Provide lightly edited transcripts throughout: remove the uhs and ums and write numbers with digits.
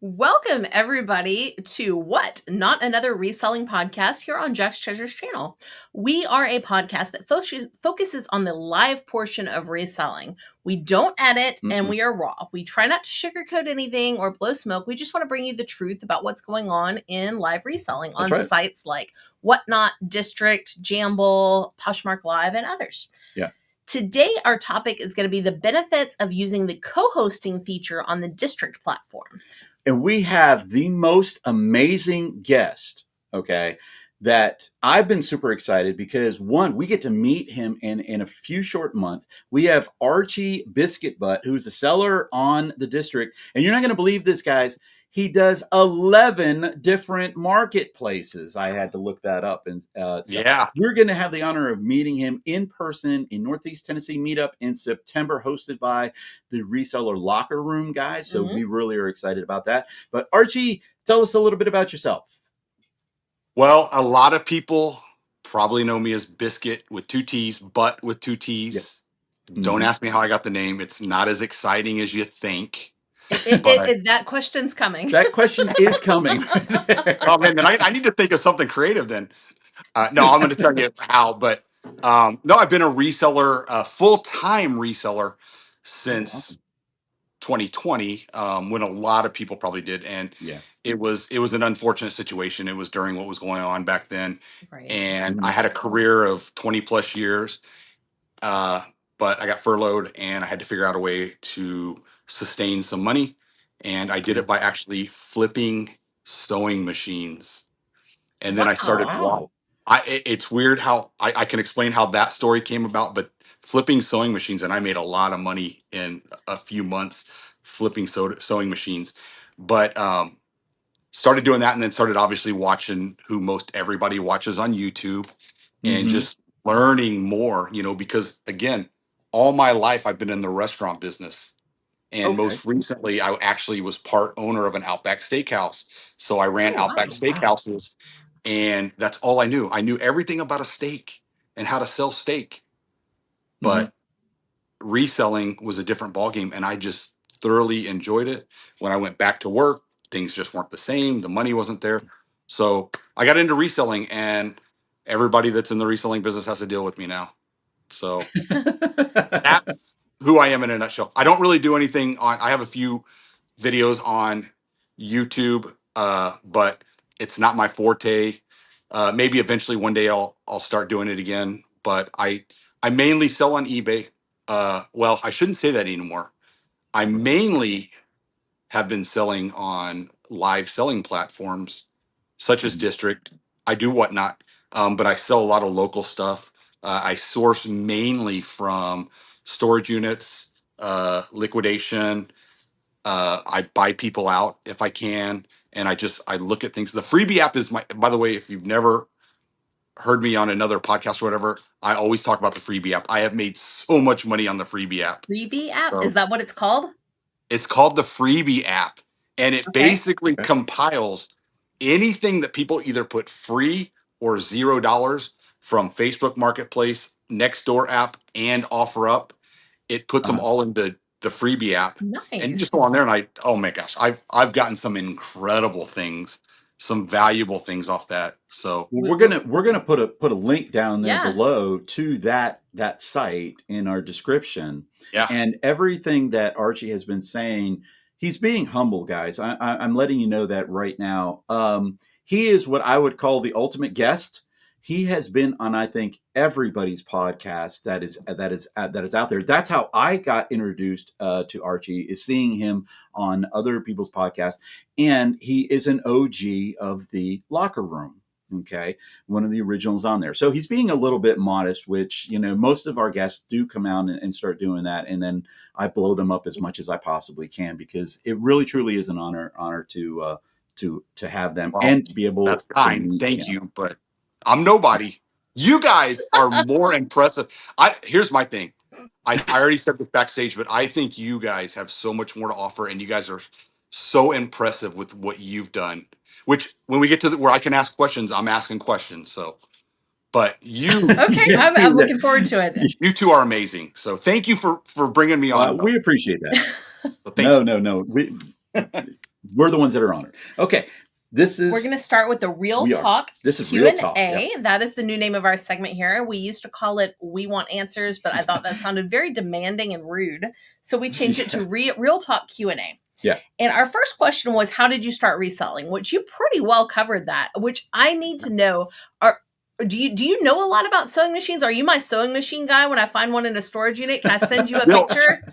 Welcome, everybody, to What? Not Another Reselling Podcast here on Jack's Treasures channel. We are a podcast that focuses on the live portion of reselling. We don't edit and we are raw. We try not to sugarcoat anything or blow smoke. We just want to bring you the truth about what's going on in live reselling on sites like Whatnot, District, Jamble, Poshmark Live, and others. Yeah. Today, our topic is going to be the benefits of using the co-hosting feature on the District platform. And we have the most amazing guest, okay, that I've been super excited because, one, we get to meet him in a few short months. We have Archie Biscuittbutt, who's a seller on the District. And you're not going to believe this, guys. He does 11 different marketplaces. I had to look that up. And we're going to have the honor of meeting him in person in Northeast Tennessee meetup in September, hosted by the Reseller Locker Room guys. So we really are excited about that. But Archie, tell us a little bit about yourself. Well, a lot of people probably know me as Biscuit with 2 T's, Butt with 2 T's. Yep. Don't ask me how I got the name. It's not as exciting as you think. That question's coming. That question is coming. Oh, man, then I need to think of something creative then. No, I'm going to tell you how. But no, I've been a reseller, a full-time reseller since 2020, when a lot of people probably did. And it was an unfortunate situation. It was during what was going on back then. Right. And I had a career of 20 plus years, but I got furloughed and I had to figure out a way to sustain some money. And I did it by actually flipping sewing machines. And then I started, it's weird how I can explain how that story came about, but flipping sewing machines, and I made a lot of money in a few months flipping sewing machines, but started doing that and then started obviously watching who most everybody watches on YouTube and just learning more, because again, all my life I've been in the restaurant business. And most recently, I actually was part owner of an Outback Steakhouse. So I ran Outback Steakhouses, and that's all I knew. I knew everything about a steak and how to sell steak. But reselling was a different ballgame, and I just thoroughly enjoyed it. When I went back to work, things just weren't the same. The money wasn't there. So I got into reselling, and everybody that's in the reselling business has to deal with me now. So that's who I am in a nutshell. I don't really do anything I have a few videos on YouTube, but it's not my forte. Maybe eventually one day I'll start doing it again, but I mainly sell on eBay. Well, I shouldn't say that anymore. I mainly have been selling on live selling platforms such as District. I do Whatnot, but I sell a lot of local stuff. I source mainly from storage units, liquidation. I buy people out if I can, and I look at things. The Freebie app is by the way, if you've never heard me on another podcast or whatever, I always talk about the Freebie app. I have made so much money on the Freebie app. Freebie app? So, is that what it's called? It's called the Freebie app, and it basically compiles anything that people either put free or $0 from Facebook Marketplace, Nextdoor app, and OfferUp. It puts them all into the Freebie app. Nice. And you just go on there and oh my gosh, I've gotten some incredible things, some valuable things off that. So we're gonna put a link down there below to that site in our description. Yeah. And everything that Archie has been saying, he's being humble, guys. I'm letting you know that right now. He is what I would call the ultimate guest. He has been on, I think, everybody's podcast that is out there. That's how I got introduced to Archie, is seeing him on other people's podcasts. And he is an OG of the Locker Room. Okay, one of the originals on there. So he's being a little bit modest, which, most of our guests do come out and start doing that. And then I blow them up as much as I possibly can, because it really, truly is an honor to have them and to be able. That's kind. Thank you. But I'm nobody. You guys are more impressive. Here's my thing. I already said this backstage, but I think you guys have so much more to offer, and you guys are so impressive with what you've done. Which, when we get to where I can ask questions, I'm asking questions. So, but you, okay, I'm looking forward to it. You two are amazing. So, thank you for bringing me on. We appreciate that. Well, no. We're the ones that are honored. Okay. We're going to start with the Real Talk This is Q&A. Real Talk. Yep. That is the new name of our segment here. We used to call it We Want Answers, but I thought that sounded very demanding and rude. So we changed it to Real Talk Q&A. Yeah. And our first question was, how did you start reselling? Which you pretty well covered that, which I need to know. Do you know a lot about sewing machines? Are you my sewing machine guy? When I find one in a storage unit, can I send you a picture?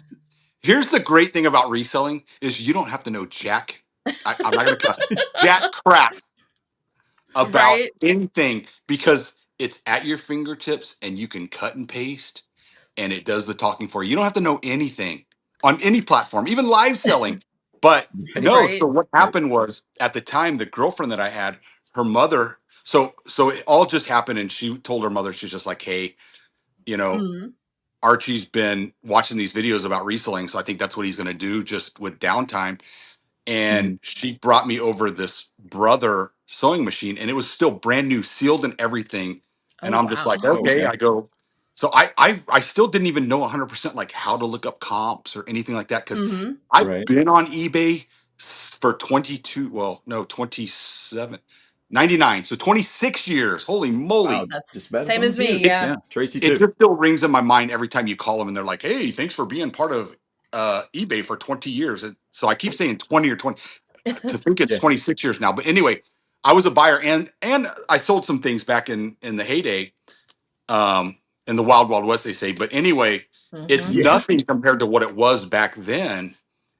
Here's the great thing about reselling is you don't have to know jack. I'm not going to cuss. Jack crap about anything because it's at your fingertips and you can cut and paste and it does the talking for you. You don't have to know anything on any platform, even live selling. But no, so what happened was at the time, the girlfriend that I had, her mother, so it all just happened and she told her mother, she's just like, hey, Archie's been watching these videos about reselling. So I think that's what he's going to do just with downtime. And she brought me over this Brother sewing machine and it was still brand new, sealed and everything. And I'm just like, okay, I go. So I still didn't even know 100% like how to look up comps or anything like that. Cause I've been on eBay for 27, 99. So 26 years. Holy moly. Wow, that's the same as me. Yeah. Tracy It too. just still rings in my mind every time you call them and they're like, hey, thanks for being part of eBay for 20 years. And so I keep saying 20 or 20 to think it's 26 years now. But anyway, I was a buyer and I sold some things back in the heyday, in the wild, wild west, they say. But anyway, it's nothing compared to what it was back then.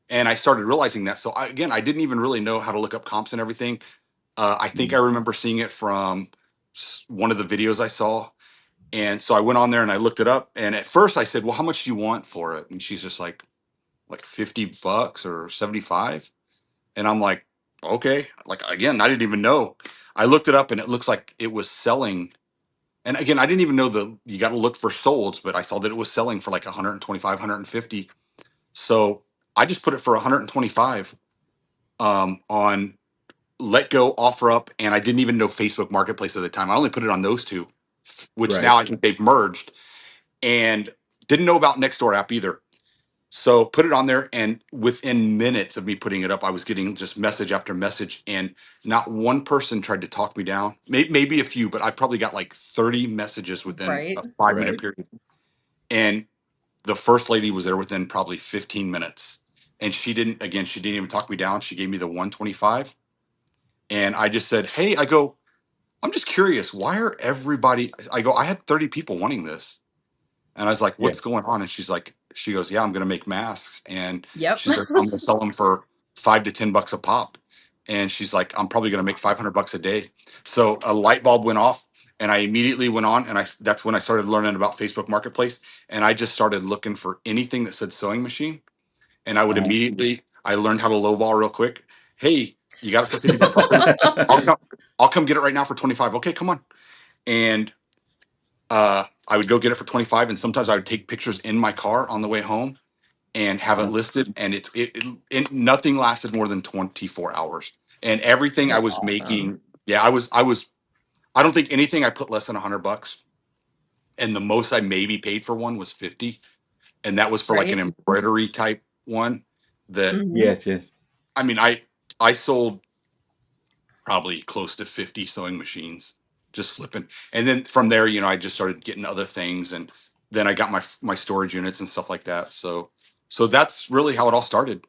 And I started realizing that. So I didn't even really know how to look up comps and everything. I think I remember seeing it from one of the videos I saw. And so I went on there and I looked it up. And at first I said, well, how much do you want for it? And she's just like $50 or 75. And I'm like, okay. Like, again, I didn't even know. I looked it up and it looks like it was selling. And again, I didn't even know you got to look for solds, but I saw that it was selling for like 125, 150. So I just put it for 125 on Let Go, Offer Up. And I didn't even know Facebook Marketplace at the time. I only put it on those two, which now I think they've merged, and didn't know about Nextdoor app either. So put it on there, and within minutes of me putting it up, I was getting just message after message, and not one person tried to talk me down. Maybe a few, but I probably got like 30 messages within a 5-minute period. And the first lady was there within probably 15 minutes. And she didn't even talk me down. She gave me the 125. And I just said, hey, I'm just curious. Why are everybody, I had 30 people wanting this. And I was like, what's going on? And she goes, yeah, I'm going to make masks. And she's like, I'm going to sell them for $5 to $10 a pop. And she's like, I'm probably going to make $500 a day. So a light bulb went off and I immediately went on. And that's when I started learning about Facebook Marketplace. And I just started looking for anything that said sewing machine. And I would I learned how to lowball real quick. Hey, you got it for $50? I'll come get it right now for 25. Okay, come on. And I would go get it for 25, and sometimes I would take pictures in my car on the way home and have it listed. And it nothing lasted more than 24 hours. And everything I was making, I don't think anything I put less than $100. And the most I maybe paid for one was 50, and that was for like an embroidery type one. Yes. I mean, I sold probably close to 50 sewing machines just flipping. And then from there, I just started getting other things, and then I got my storage units and stuff like that. So that's really how it all started.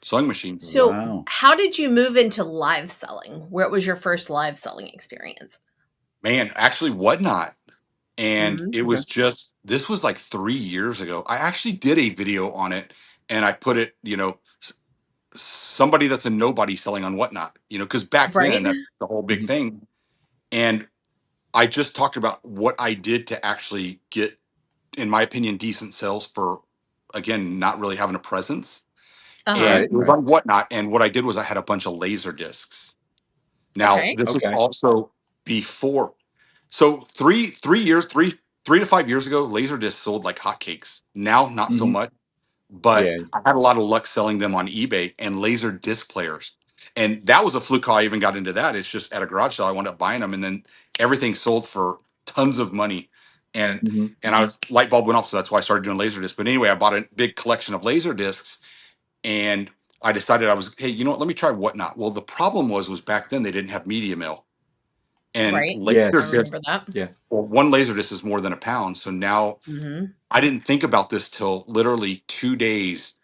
Sewing machines. So how did you move into live selling? Where was your first live selling experience? Man, actually Whatnot. And it was this was like 3 years ago. I actually did a video on it, and I put it, somebody that's a nobody selling on Whatnot, because back then that's the whole big thing. And I just talked about what I did to actually get, in my opinion, decent sales for, again, not really having a presence. And it was on Whatnot. And what I did was I had a bunch of laser discs. Now, this was also before. So three to 5 years ago, laser discs sold like hotcakes. Now, not so much. But I had a lot of luck selling them on eBay and laser disc players. And that was a fluke how I even got into that. It's just at a garage sale, I wound up buying them, and then everything sold for tons of money. And I was light bulb went off, so that's why I started doing laser discs. But anyway, I bought a big collection of laser discs, and I decided hey, you know what? Let me try Whatnot. Well, the problem was back then they didn't have media mail, and Right. laser I Yes. disc. remember that. Yeah. Well, one laser disc is more than a pound. So now Mm-hmm. I didn't think about this till literally 2 days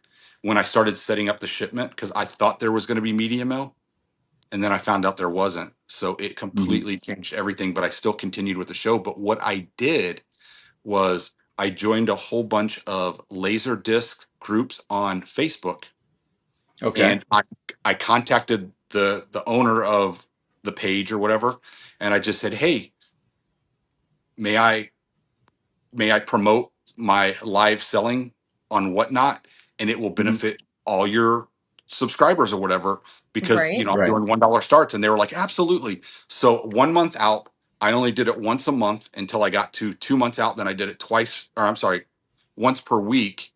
when I started setting up the shipment, because I thought there was going to be media mail, and then I found out there wasn't. So it Hmm. completely changed everything. But I still continued with the show. But what I did was I joined a whole bunch of laser disc groups on Facebook, Okay. and I contacted the owner of the page or whatever, and I just said, "Hey, may I promote my live selling on Whatnot, and it will Hmm. benefit all your subscribers or whatever, because Right. I'm Right. doing $1 starts." And they were like, "Absolutely." So 1 month out, I only did it once a month until I got to 2 months out. Then I did it twice, or I'm sorry, once per week.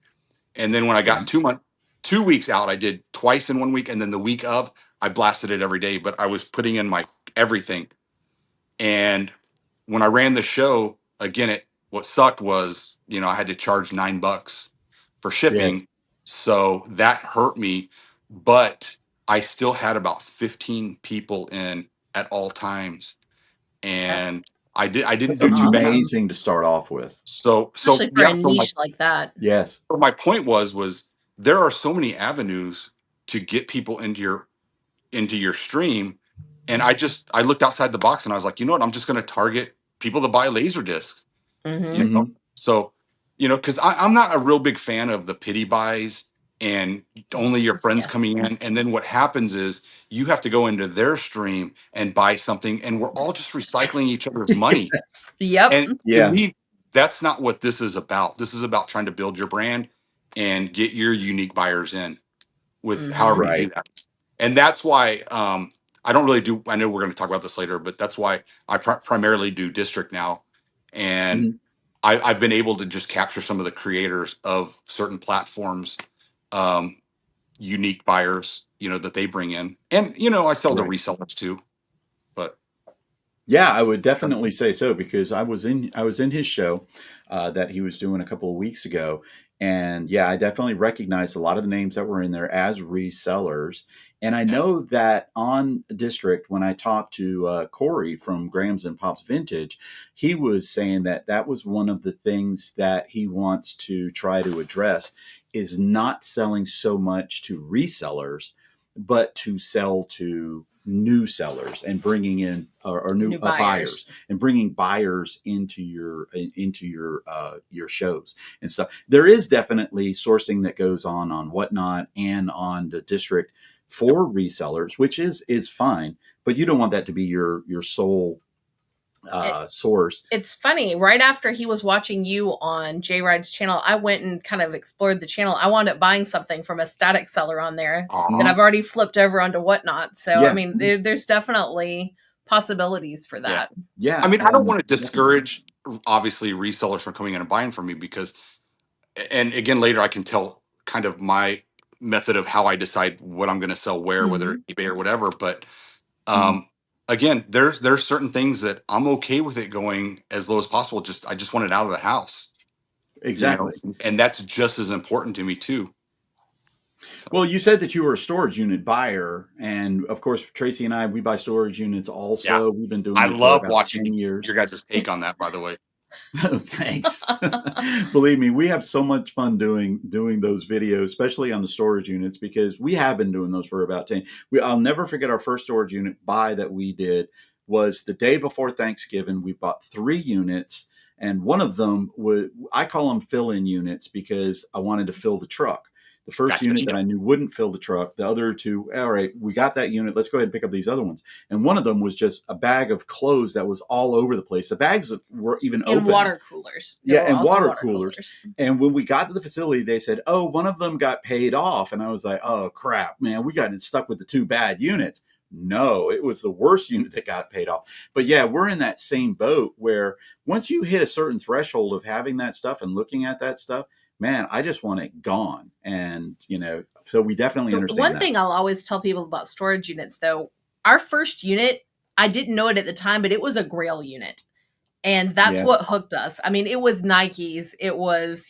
And then when I got Yeah. 2 weeks out, I did twice in 1 week. And then the week of, I blasted it every day, but I was putting in my everything. And when I ran the show again, what sucked was, I had to charge $9 for Yes. shipping. So that hurt me, but I still had about 15 people in at all times. That's And I didn't That's do too bad. awesome. amazing to start off with. So Especially for a yeah. niche like that. Yes. So my point was there are so many avenues to get people into your stream. And I looked outside the box, and I was like, you know what? I'm just going to target people that buy laser discs, you Mm-hmm. know? Hmm. So, because I'm not a real big fan of the pity buys and only your friends Yes. coming in. And then what happens is you have to go into their stream and buy something, and we're all just recycling each other's money. Yes. Yep. And to Yeah. me, that's not what this is about. This is about trying to build your brand and get your unique buyers in with Mm-hmm. however you do Right. that. And that's why I don't really do, I know we're going to talk about this later, but that's why I primarily do district now. And Hmm. I've been able to just capture some of the creators of certain platforms, um, unique buyers, that they bring in. And, I sell to Right. resellers too, but Yeah, I would definitely say so because I was in his show that he was doing a couple of weeks ago, and yeah, I definitely recognized a lot of the names that were in there as resellers. And I yeah. know that on District, when I talked to Corey from Grams and Pops Vintage, he was saying that that was one of the things that he wants to try to address is not selling so much to resellers, but to sell to new sellers and bringing in or new New buyers. buyers and bringing buyers into your shows and stuff. There is definitely sourcing that goes on Whatnot and on the District Yep. for resellers, which is fine, but you don't want that to be your sole It, source. it's funny. Right after he was watching you on J Ride's channel, I went and kind of explored the channel. I wound up buying something from a static seller on there that Aw. I've already flipped over onto Whatnot. So, I Yeah, mean, there's definitely possibilities for Yeah. that. I yeah, mean, I don't want to definitely. discourage, obviously, resellers from coming in and buying from me, because, and again, later I can tell kind of my method of how I decide what I'm going to sell where, whether Mm-hmm. it's eBay or whatever. But Mhm. again, there's certain things that I'm okay with it going as low as possible. I just want it out of the house, Exactly. and that's just as important to me too. So, Well, you said that you were a storage unit buyer, and of course, Tracy and I, we buy storage units yeah, also. We've been doing I it for love about 10 watching years. your guys' take on that, by the way. Thanks. Believe me, we have so much fun doing those videos, especially on the storage units, because we have been doing those for about 10. I'll never forget our first storage unit buy that we did was the day before Thanksgiving. We bought 3 units, and one of them was, I call them fill-in units because I wanted to fill the truck. The first Gotcha. unit that I knew wouldn't fill the truck. The other two, all right, we got that unit. Let's go ahead and pick up these other ones. And one of them was just a bag of clothes that was all over the place. The bags were even In open. water coolers. There Yeah, were and also water water coolers. coolers. And when we got to the facility, they said, "Oh, one of them got paid off." And I was like, "Oh crap, man, we got stuck with the 2 bad units." No, it was the worst unit that got paid off. But yeah, we're in that same boat where once you hit a certain threshold of having that stuff and looking at that stuff, man, I just want it gone. And so we definitely The understand one that. thing I'll always tell people about storage units, though, our first unit, I didn't know it at the time, but it was a Grail unit. And that's Yeah, what hooked us. I mean, it was Nikes. It was,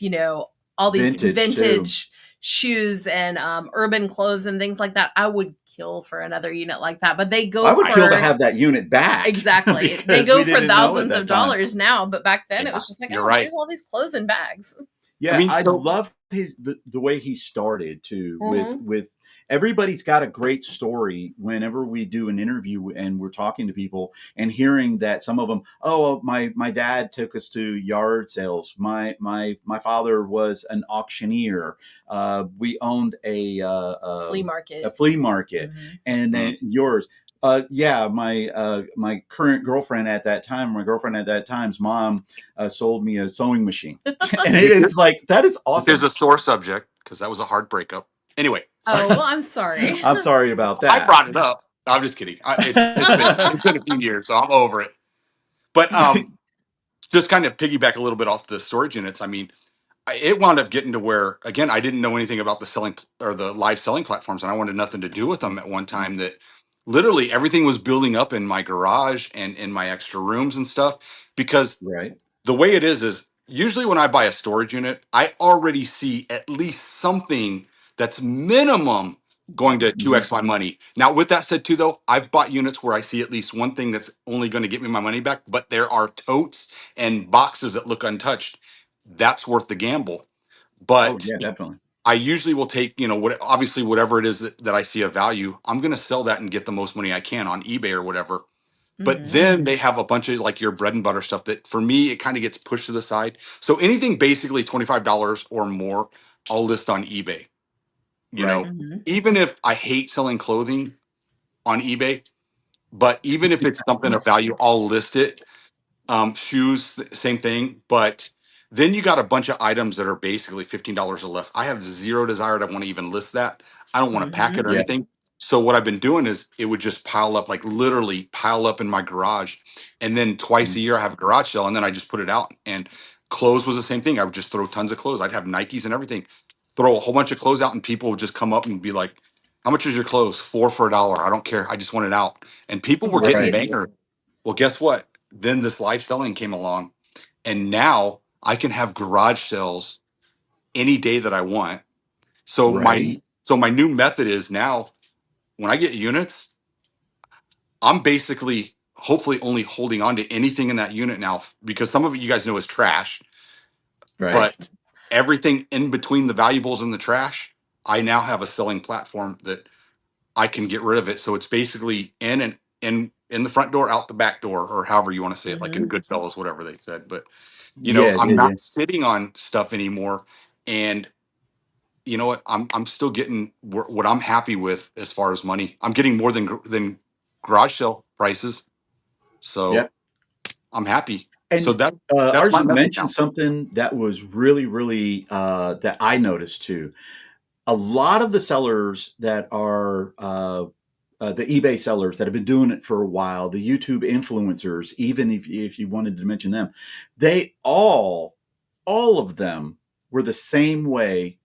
all these vintage too. vintage shoes and urban clothes and things like that, I would kill for another unit like that. But they go I would kill to for have that unit back. exactly. They Because go we for didn't know at thousands of that time. dollars now, but back then it Yeah, was just like, you're oh, right. here's all these clothes and bags. Yeah, I mean, I so love the way he started too. Mhm. With everybody's got a great story. Whenever we do an interview and we're talking to people and hearing that some of them, oh, well, my dad took us to yard sales. My father was an auctioneer. We owned Flea market. a flea market, Mhm. and mm, then yours. Yeah, my current girlfriend at that time, my girlfriend at that time's mom sold me a sewing machine. And it's like, that is here's awesome. a sore subject because that was a hard breakup. Anyway, sorry. Oh, well, I'm sorry. I'm sorry about I that. brought it up. No, I'm just kidding. It's been a few years, so I'm over it. But just kind of piggyback a little bit off the storage units. I mean, it wound up getting to where again I didn't know anything about the selling or the live selling platforms, and I wanted nothing to do with them at one time. That literally everything was building up in my garage and in my extra rooms and stuff because Right. the way it is usually when I buy a storage unit, I already see at least something that's minimum going to Mhm. 2x my money. Now, with that said, too, though, I've bought units where I see at least one thing that's only going to get me my money back, but there are totes and boxes that look untouched. That's worth the gamble. Oh But yeah, definitely. I usually will take, what obviously whatever it is that I see a value, I'm going to sell that and get the most money I can on eBay or whatever. But Mhm. then they have a bunch of like your bread and butter stuff that for me, it kind of gets pushed to the side. So anything basically $25 or more, I'll list on eBay. You Right. know, Mhm. even if I hate selling clothing on eBay, but even if it's something of value, I'll list it. Shoes, same thing. But then you got a bunch of items that are basically $15 or less. I have zero desire to want to even list that. I don't want to pack it Mhm. or Yeah. anything. So what I've been doing is it would just pile up, like literally pile up in my garage. And then twice a Mhm. year I have a garage sale and then I just put it out. And clothes was the same thing. I would just throw tons of clothes. I'd have Nikes and everything, throw a whole bunch of clothes out and people would just come up and be like, how much is your clothes? Four for $1. I don't care. I just want it out. And people were getting Right. Right. bangers. Well, guess what? Then this live selling came along, and now I can have garage sales any day that I want. So Right. my new method is now when I get units, I'm basically hopefully only holding on to anything in that unit now because some of it you guys know is trash, Right. but Right. everything in between the valuables and the trash, I now have a selling platform that I can get rid of it. So it's basically in and in the front door, out the back door, or however you want to say it, like in Mhm. Goodfellas, whatever they said. But Yeah. I'm Yeah. Yeah. not sitting on stuff anymore. And you know what? I'm still getting what I'm happy with as far as money. I'm getting more than garage sale prices, Yeah. so I'm happy. So And that's my Archie method mentioned now. something that was really, really that I noticed too. A lot of the sellers that are the eBay sellers that have been doing it for a while, the YouTube influencers, even if you wanted to mention them, they all of them were the same way.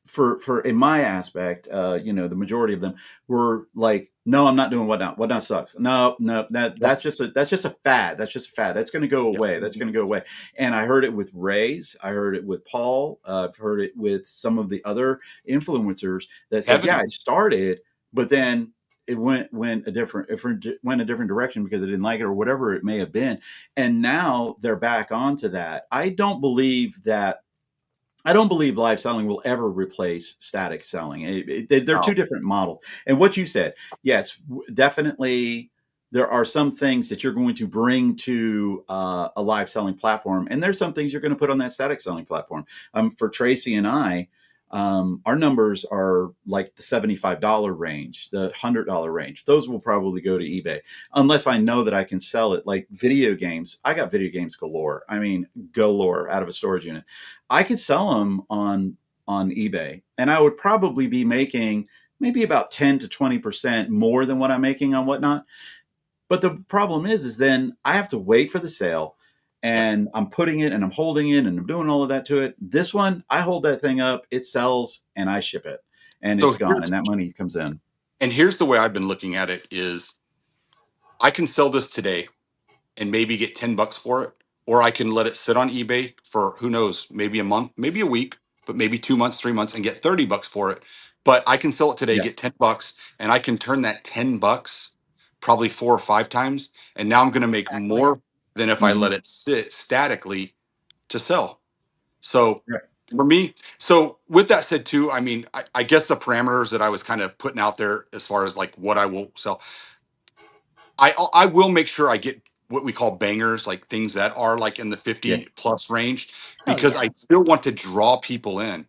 For in my aspect, the majority of them were like, no, I'm not doing what not. What not sucks. No, no, Yep. that's just a fad. That's just a fad. That's going to go Yep. away. That's going to go away. And I heard it with Ray's. I heard it with Paul. I've heard it with some of the other influencers that says, yeah, I Evan. started, but then it went a different direction because I didn't like it or whatever it may have been, and now they're back onto that. I don't believe live selling will ever replace static selling. They're two Oh, different models. And what you said, yes, definitely, there are some things that you're going to bring to a live selling platform, and there's some things you're going to put on that static selling platform. For Tracy and I, our numbers are like the $75 range, the $100 range. Those will probably go to eBay unless I know that I can sell it. Like video games, I got video games galore. I mean, galore out of a storage unit. I could sell them on eBay, and I would probably be making maybe about 10 to 20% more than what I'm making on Whatnot. But the problem is then I have to wait for the sale, yep. and I'm putting it and I'm holding it and I'm doing all of that to it. This one, I hold that thing up, it sells, and I ship it, and it's So gone, and that money comes in. here's the way I've been looking at it is I can sell this today and maybe get $10 for it, or I can let it sit on eBay for who knows, maybe a month, maybe a week. but maybe 2 months, 3 months, and get $30 for it. But I can sell it today, Yeah. get $10, and I can turn that $10 probably 4 or 5 times, and now I'm going to make Exactly. more than if I Mhm. let it sit statically to sell. So Right. for me, so with that said too, I mean, I guess the parameters that I was kind of putting out there as far as like what I will sell, I will make sure I get what we call bangers, like things that are like in the Yeah. 50 plus range, Oh, because yeah. I still want to draw people in.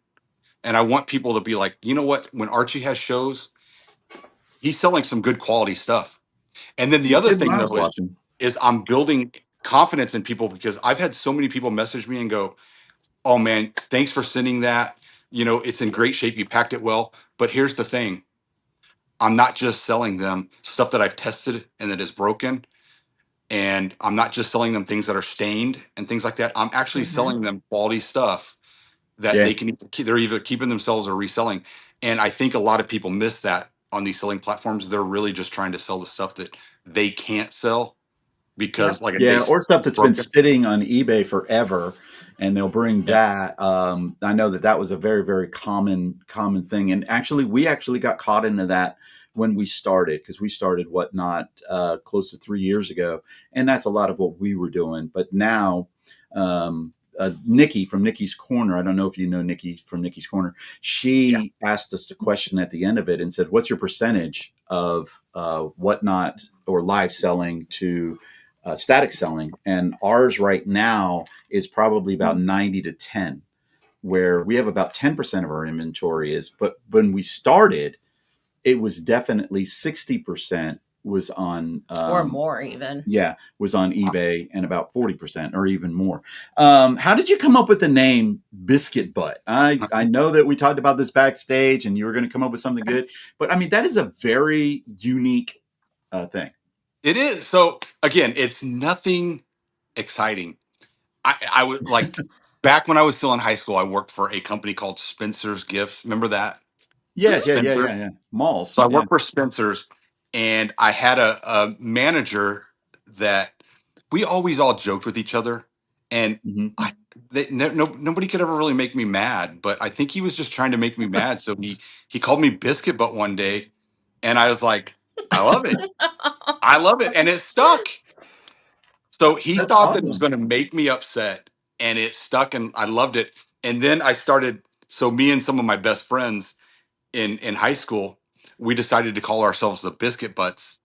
And I want people to be like, you know what? When Archie has shows, he's selling some good quality stuff. And then the He other did when thing I was though watching. is I'm building confidence in people because I've had so many people message me and go, "Oh man, thanks for sending that. You know, it's in great shape. You packed it well." But here's the thing. I'm not just selling them stuff that I've tested and that is broken. And I'm not just selling them things that are stained and things like that. I'm actually Mhm. selling them quality stuff that Yeah. they can they're either keeping themselves or reselling. And I think a lot of people miss that on these selling platforms. They're really just trying to sell the stuff that they can't sell because Yep. like Yeah, or stuff it's that's been broken. sitting on eBay forever, and they'll bring Yeah. that. I know that that was a very, very common thing, and actually, we actually got caught into that when we started because we started whatnot close to 3 years ago, and that's a lot of what we were doing. But now, Nikki from Nikki's Corner, I don't know if you know Nikki from Nikki's Corner. Yeah. She asked us a question at the end of it and said, "What's your percentage of whatnot or live selling to?" Static selling, and ours right now is probably about 90 to 10, where we have about 10% of our inventory is, but when we started, it was definitely 60% was on, Or more even. yeah, was on eBay, and about 40% or even more. How did you come up with the name Biscuittbutt? I know that we talked about this backstage and you were going to come up with something good, but I mean, that is a very unique thing. It is. So again, it's nothing exciting. I would like back when I was still in high school, I worked for a company called Spencer's Gifts. Remember that? Yes, yeah, yeah, Spencer. yeah, yeah. Malls, So I yeah. worked for Spencer's and I had a manager that we always all joked with each other. And Mhm. I nobody could ever really make me mad, but I think he was just trying to make me mad. So he called me Biscuit Butt one day and I was like, I love it. I love it. And it stuck. So he That's thought that it was awesome. going to make me upset, and it stuck, and I loved it. And then I started. So me and some of my best friends in high school, we decided to call ourselves the Biscuit Butts,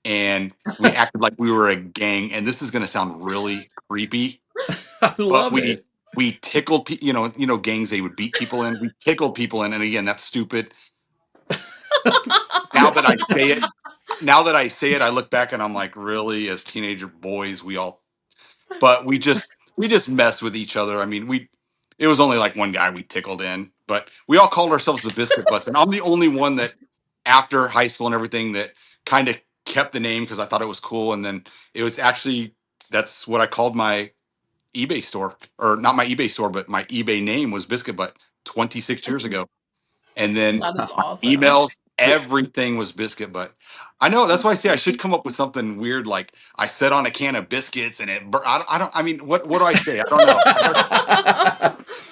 and we acted like we were a gang. And this is going to sound really creepy, I but love it. we tickled, gangs they would beat people in. We tickled people in, and again, that's stupid. Now that I say it, I look back and I'm like, really, as teenager boys, we all but we just messed with each other. I mean, we it was only like one guy we tickled in, but we all called ourselves the Biscuit Butts, and I'm the only one that after high school and everything that kind of kept the name because I thought it was cool, and then it was actually that's what I called my eBay store, or not my eBay store, but my eBay name was Biscuit Butt 26 years ago. And then That is Wow. awesome. emails, everything was Biscuit Butt. I know that's why I say I should come up with something weird like I set on a can of biscuits and I mean what do I say? I don't know.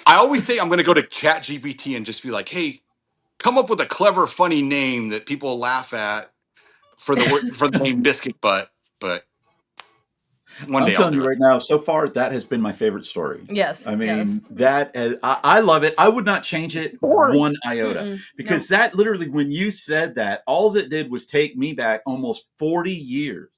I always say I'm going to go to Chat GPT and just be like, hey, come up with a clever, funny name that people laugh at for the word for the name Biscuit Butt. But one I'm day I'll telling do you it. right now, so far that has been my favorite story. Yes, I yes. mean, I love it. I would not change It's it boring. one iota Mm-mm. because Nope. that literally, when you said that, all it did was take me back almost 40 years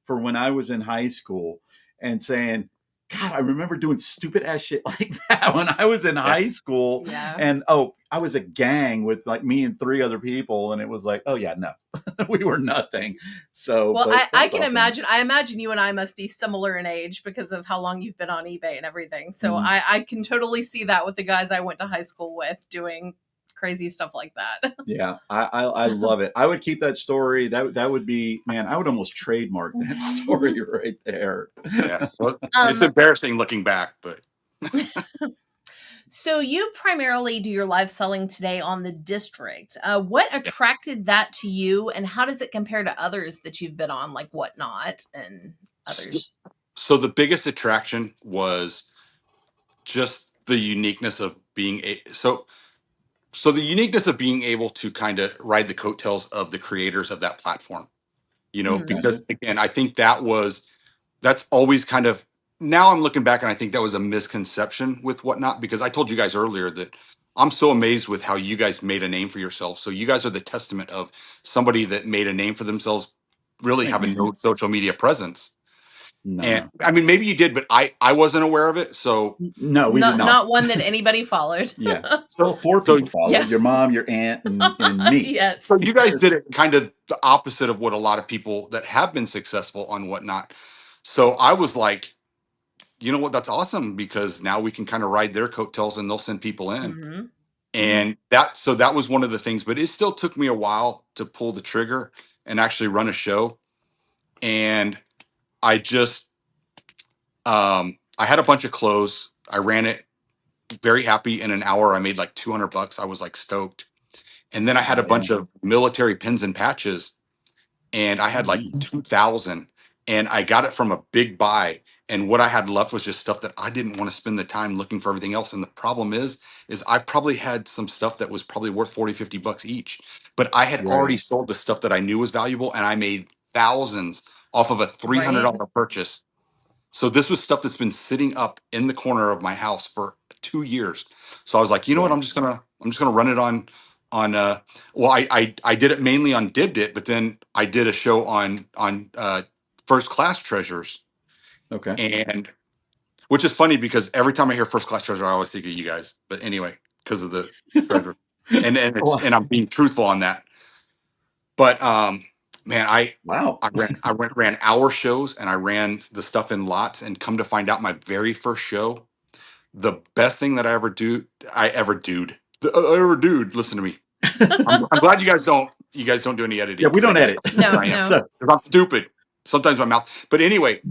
for when I was in high school and saying, God, I remember doing stupid ass shit like that when I was in Yeah. high school. Yeah. And oh, I was a gang with like me and three other people. And it was like, oh, yeah, no, we were nothing. So, Well, but that I was can awesome. imagine. I imagine you and I must be similar in age because of how long you've been on eBay and everything. So Mhm. I can totally see that with the guys I went to high school with doing crazy stuff like that. Yeah, I love it. I would keep that story. That would be, man. I would almost trademark that story right there. Yeah. Well, it's um, embarrassing looking back, but so you primarily do your live selling today on the district. What attracted that to you, and how does it compare to others that you've been on, like Whatnot and so, others? so the biggest attraction was just the uniqueness of being so the uniqueness of being able to kind of ride the coattails of the creators of that platform, Mhm. because again, I think that's always kind of, now I'm looking back and I think that was a misconception with Whatnot, because I told you guys earlier that I'm so amazed with how you guys made a name for yourselves. So you guys are the testament of somebody that made a name for themselves, really Thank having no social media presence. And No. I mean, maybe you did, but I wasn't aware of it. So No, we did not. Not one that anybody followed. Yeah. Well, 4 So people followed. Yeah. Your mom, your aunt, and me. Yes. So you guys did it kind of the opposite of what a lot of people that have been successful on Whatnot. So I was like, you know what, that's awesome, because now we can kind of ride their coattails and they'll send people in. Mhm. And that was one of the things, but it still took me a while to pull the trigger and actually run a show. And I just, I had a bunch of clothes. I ran it very happy. In an hour, I made like $200. I was like stoked. And then I had a Yeah. bunch of military pins and patches, and I had like Nice. 2,000, and I got it from a big buy. And what I had left was just stuff that I didn't want to spend the time looking for everything else. And the problem is I probably had some stuff that was probably worth 40, $50 each, but I had already Right. sold the stuff that I knew was valuable, and I made thousands off of a $300 purchase. So this was stuff that's been sitting up in the corner of my house for 2 years. So I was like, you know what? Right. I'm just gonna run it on well, I did it mainly on Dibbed It, but then I did a show on First Class Treasures, Okay. and which is funny because every time I hear First Class Treasure, I always think of you guys. But anyway, because of the treasure, Well, and I'm being truthful on that. But man, wow. ran hour shows, and I ran the stuff in lots, and come to find out, my very first show, the best thing that I ever dude. Listen to me. I'm glad you guys don't do any editing, Yeah, we because I don't can edit. tell No, I am. no. So, 'Cause I'm stupid. Sometimes my mouth. But anyway,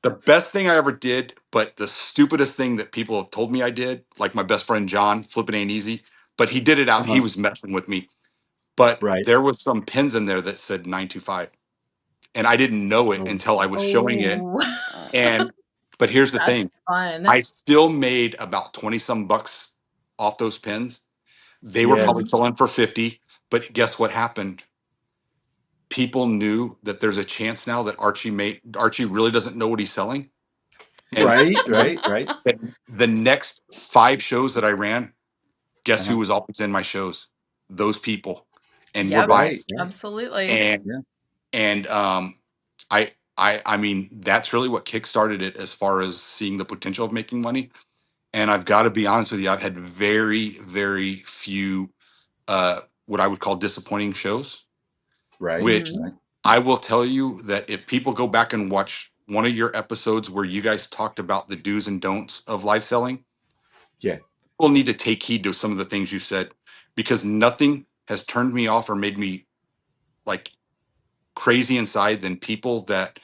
the best thing I ever did, but the stupidest thing that people have told me I did, like my best friend John, flipping ain't easy, but he did it out. He uh-huh. was messing with me. But Right. there was some pins in there that said 925, and I didn't know it Oh, until I was showing it. Oh, And but here's the that's thing, fun. I still made about 20 some bucks off those pins. They were probably Mhm. yes. selling for 50, but guess what happened? People knew that there's a chance now that Archie really doesn't know what he's selling. And Right. Right. Right. the next 5 shows that I ran, guess Uh-huh. who was always in my shows? Those people. And we're Yep, buying. Right. Right. absolutely. And Yeah. and I mean, that's really what kickstarted it as far as seeing the potential of making money. And I've got to be honest with you, I've had very, very few what I would call disappointing shows, Right. which Mhm. Right. I will tell you that if people go back and watch one of your episodes where you guys talked about the do's and don'ts of live selling, Yeah. people need to take heed to some of the things you said, because nothing has turned me off or made me like crazy inside than people that,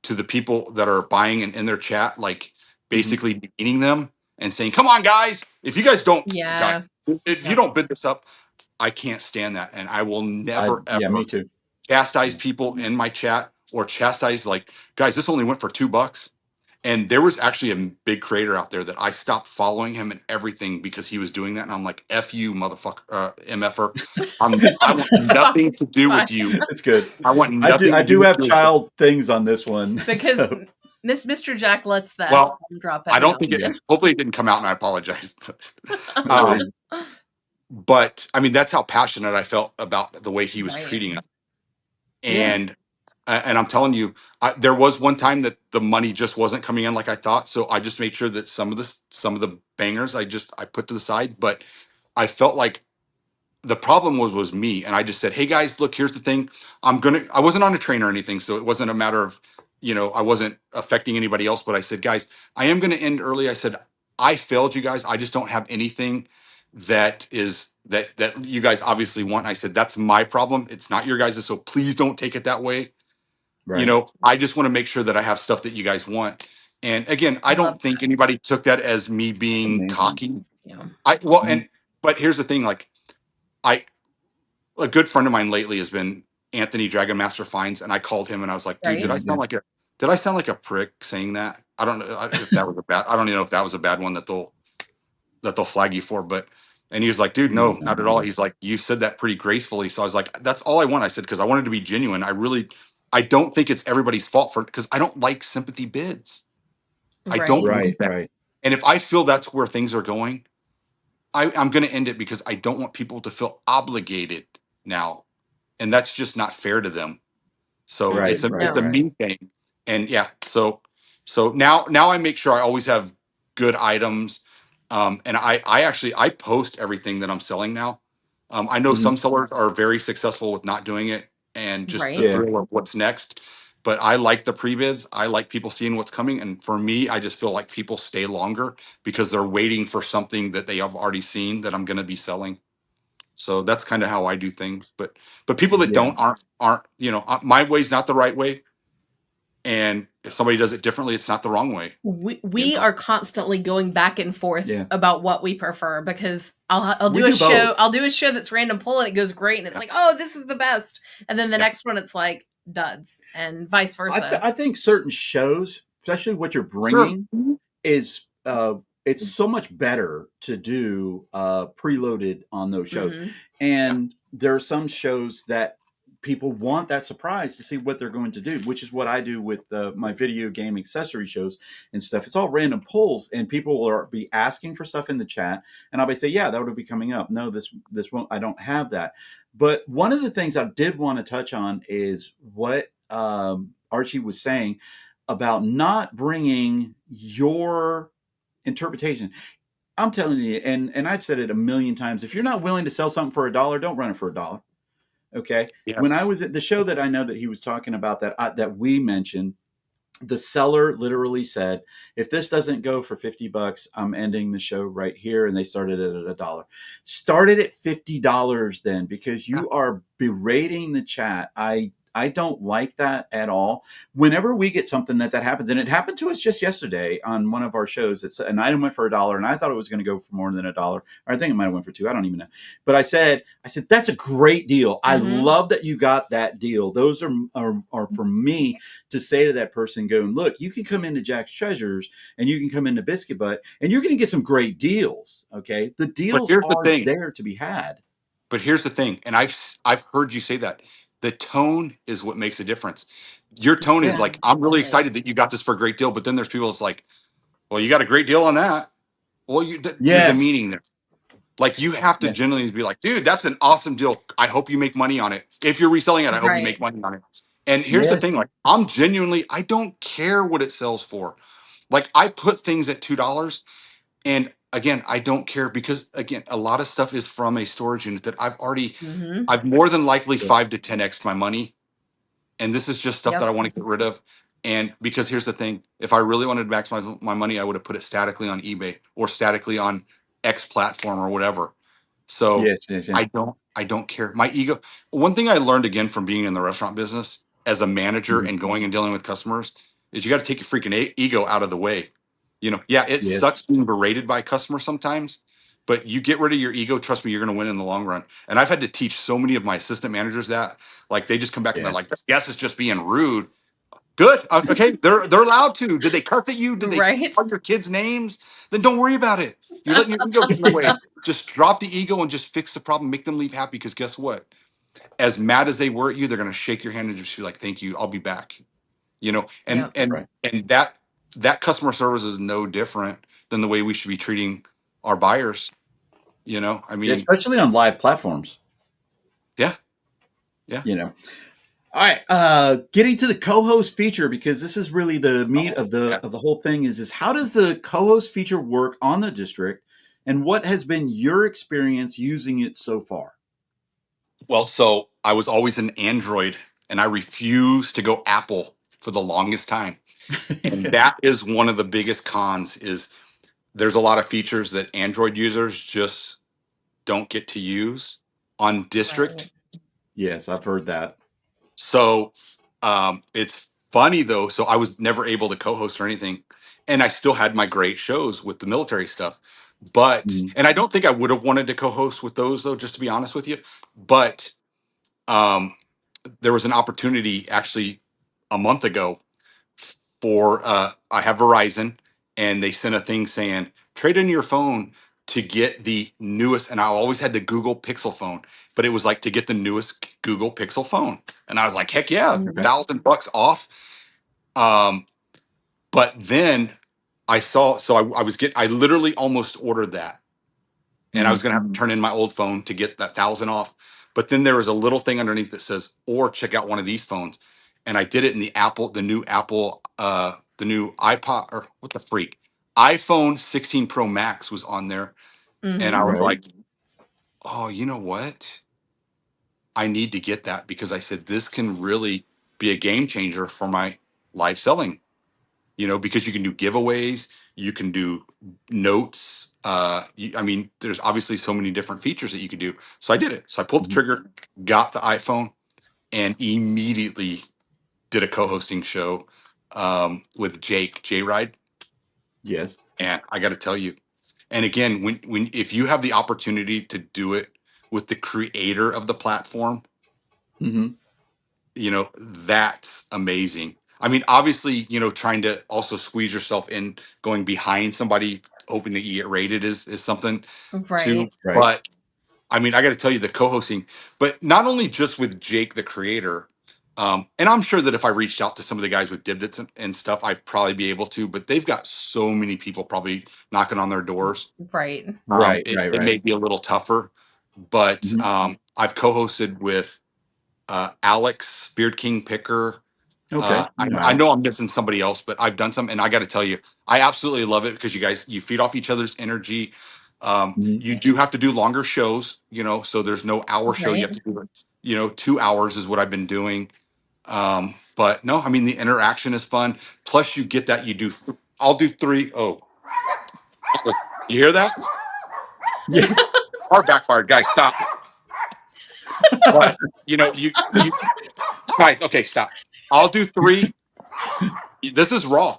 to the people that are buying and in their chat, like Hmm. basically demeaning them and saying, come on guys, if you guys don't, guys, Yeah. if you Yep. don't bid this up, I can't stand that. And I will never Yeah. ever Me too. chastise people in my chat, or chastise like, guys, this only went for $2. And there was actually a big creator out there that I stopped following him and everything because he was doing that. And I'm like, F you, motherfucker, MFer. I want It's fine. nothing to It's do fine. with you. It's good. I want I do. nothing I to do do with have you. child things on this one. Because So, Mr. Jack lets the F Well, bomb drop I every don't now think and yeah. hopefully it didn't come out, and I apologize. No um, worries. but I mean, that's how passionate I felt about the way he was Right. treating us. Yeah. And I'm telling you, there was one time that the money just wasn't coming in like I thought. So I just made sure that some of the bangers I put to the side. But I felt like the problem was me, and I just said, hey guys, look, here's the thing. I wasn't on a train or anything, so it wasn't a matter of, I wasn't affecting anybody else, but I said, guys, I am going to end early. I said, I failed you guys. I just don't have anything that you guys obviously want. I said, that's my problem, it's not your guys', so please don't take it that way. Right. I just want to make sure that I have stuff that you guys want. And again, I Love don't think anybody took that as me That's being amazing. cocky. yeah. I well Mhm. and But here's the thing, like, I a good friend of mine lately has been Anthony Dragon Master Finds, and I called him and I was like, dude, Right. Yeah. did I sound like a prick saying that? I don't know if that was a bad, I don't even know if that was a bad one that they'll that they'll flag you for. But and he was like, dude, no, not at all. He's like, you said that pretty gracefully. So I was like, that's all I want. I said, because I wanted to be genuine. I don't think it's everybody's fault for it, because I don't like sympathy bids. I don't Right. like Right, that. right. And if I feel that's where things are going, I'm going to end it, because I don't want people to feel obligated now, and that's just not fair to them. So Right, it's right, a No. right. me thing. And yeah, so now I make sure I always have good items. And I actually I post everything that I'm selling now. I know Mhm. some sellers are very successful with not doing it, and just the Right. Yeah. thrill of what's next. But I like the pre-bids. I like people seeing what's coming. And for me, I just feel like people stay longer because they're waiting for something that they have already seen that I'm going to be selling. So that's kind of how I do things. But people that Yeah. don't aren't my way's not the right way, and if somebody does it differently, it's not the wrong way. You We know. are constantly going back and forth Yeah. about what we prefer, because I'll We do a do show both. I'll do a show that's random pull and it goes great and it's Yeah. like, oh, this is the best, and then the Yeah. next one it's like duds, and vice versa. I think certain shows, especially what you're Sure. bringing, is it's so much better to do preloaded on those shows. Hmm. Yeah. And there are some shows that people want that surprise to see what they're going to do, which is what I do with my video game accessory shows and stuff. It's all random pulls, and people will be asking for stuff in the chat, and I'll be say, yeah, that would be coming up. No, this won't. I don't have that. But one of the things I did want to touch on is what Archie was saying about not bringing your interpretation. I'm telling you, and I've said it a million times. If you're not willing to sell something for $1, don't run it for $1. Okay. When I Yes. was at the show that I know that he was talking about that we mentioned, the seller literally said, if this doesn't go for $50, I'm ending the show right here. And they started it at $1. Started at $50 then, because Yeah. you are berating the chat. I don't like that at all. Whenever we get something that happens, and it happened to us just yesterday on one of our shows, it's an item went for $1, and I thought it was going to go for more than $1. Or I think it might have went for $2. I don't even know. But I said, that's a great deal. I Hmm. love that you got that deal. Those are for me to say to that person going, look, you can come into Jack's Treasures and you can come into Biscuittbutt and you're going to get some great deals. Okay. The But deals here's the are thing. there to be had. But here's the thing, and I've heard you say that the tone is what makes a difference. Your tone is Yeah. like, Yes, I'm it really excited is. that you got this for a great deal. But then there's people that's like, well, you got a great deal on that. Well, you're Yes. demeaning them. Like, you have to Yeah. genuinely be like, dude, that's an awesome deal. I hope you make money on it. If you're reselling it, I hope you make Right. money on it. And here's the Yes. thing, like, I don't care what it sells for. Like, I put things at $2. And again, I don't care, because again, a lot of stuff is from a storage unit that Hmm. I've more than likely Yeah. 5 to 10x my money. And this is just stuff that Yep. I want to get rid of. And because here's the thing, if I really wanted to maximize my money, I would have put it statically on eBay or statically on X platform or whatever. So Yes. Yes. Yeah. I don't care. My ego. One thing I learned again from being in the restaurant business as a manager Mhm. and going and dealing with customers is you got to take your freaking ego out of the way. Yeah, it Yes. sucks being berated by customers sometimes, but you get rid of your ego. Trust me, you're going to win in the long run. And I've had to teach so many of my assistant managers that, like, they just come back and they're Yeah. like, "This guest is just being rude." Good. Okay. They're allowed to. Did they cuss at you? Did they Right. call your kids names? Then don't worry about it. You're letting your ego get in the way. Just drop the ego and just fix the problem. Make them leave happy. Because guess what? As mad as they were at you, they're gonna shake your hand and just be like, "Thank you. I'll be back." And Yep. and Right. and that customer service is no different than the way we should be treating our buyers. I Yeah, mean, especially on live platforms. yeah, yeah, You know. All right. Getting to the co-host feature, because this is really the meat oh, of the yeah. of the whole thing is how does the co-host feature work on the district, and what has been your experience using it so far? Well, so I was always an Android, and I refused to go Apple for the longest time. And that is one of the biggest cons. Is there's a lot of features that Android users just don't get to use on Right. district. Yes, I've heard that. So it's funny though. So I was never able to co-host or anything, and I still had my great shows with the military stuff. But Mhm. and I don't think I would have wanted to co-host with those though, just to be honest with you. But um, there was an opportunity actually a month ago for I have Verizon, and they sent a thing saying trade in your phone. to get the newest, and I always had the Google Pixel phone, but it was like to get the newest Google Pixel phone. And I was like, heck yeah, Mhm. $1,000 off. But then I saw, so I literally almost ordered that, and I was going to have to turn in my old phone to get that 1,000 off. But then there was a little thing underneath that says, or check out one of these phones. And I did it in the new iPod, or what the freak, iPhone 16 Pro Max was on there. And I Mhm. was Right. like, oh, you know what? I need to get that, because I said, this can really be a game changer for my live selling, because you can do giveaways, you can do notes. I mean, there's obviously so many different features that you could do. So I did it. So I pulled the trigger, got the iPhone, and immediately did a co-hosting show with Jake J Ride. Yes. And I got to tell you, and again, when if you have the opportunity to do it with the creator of the platform, Mm-hmm. that's amazing. I mean, obviously, trying to also squeeze yourself in, going behind somebody, hoping that you get rated is something too. Right. Right. But I mean, I got to tell you, the co-hosting, but not only just with Jake, the creator, and I'm sure that if I reached out to some of the guys with Dibdits and stuff, I'd probably be able to, but they've got so many people probably knocking on their doors. Right. Right. It may be a little tougher, but Mhm. I've co-hosted with Alex Beard King Picker. Okay. I know I'm missing somebody else, but I've done some, and I got to tell you, I absolutely love it, because you feed off each other's energy. Mhm. You do have to do longer shows, so there's no hour show. You Right. have to do it, 2 hours is what I've been doing. But no, I mean, the interaction is fun. Plus, you get that I'll do three. Oh, you hear that? Yes. Our backfired, guys. Stop. But you guys. Okay, stop. I'll do three. This is raw.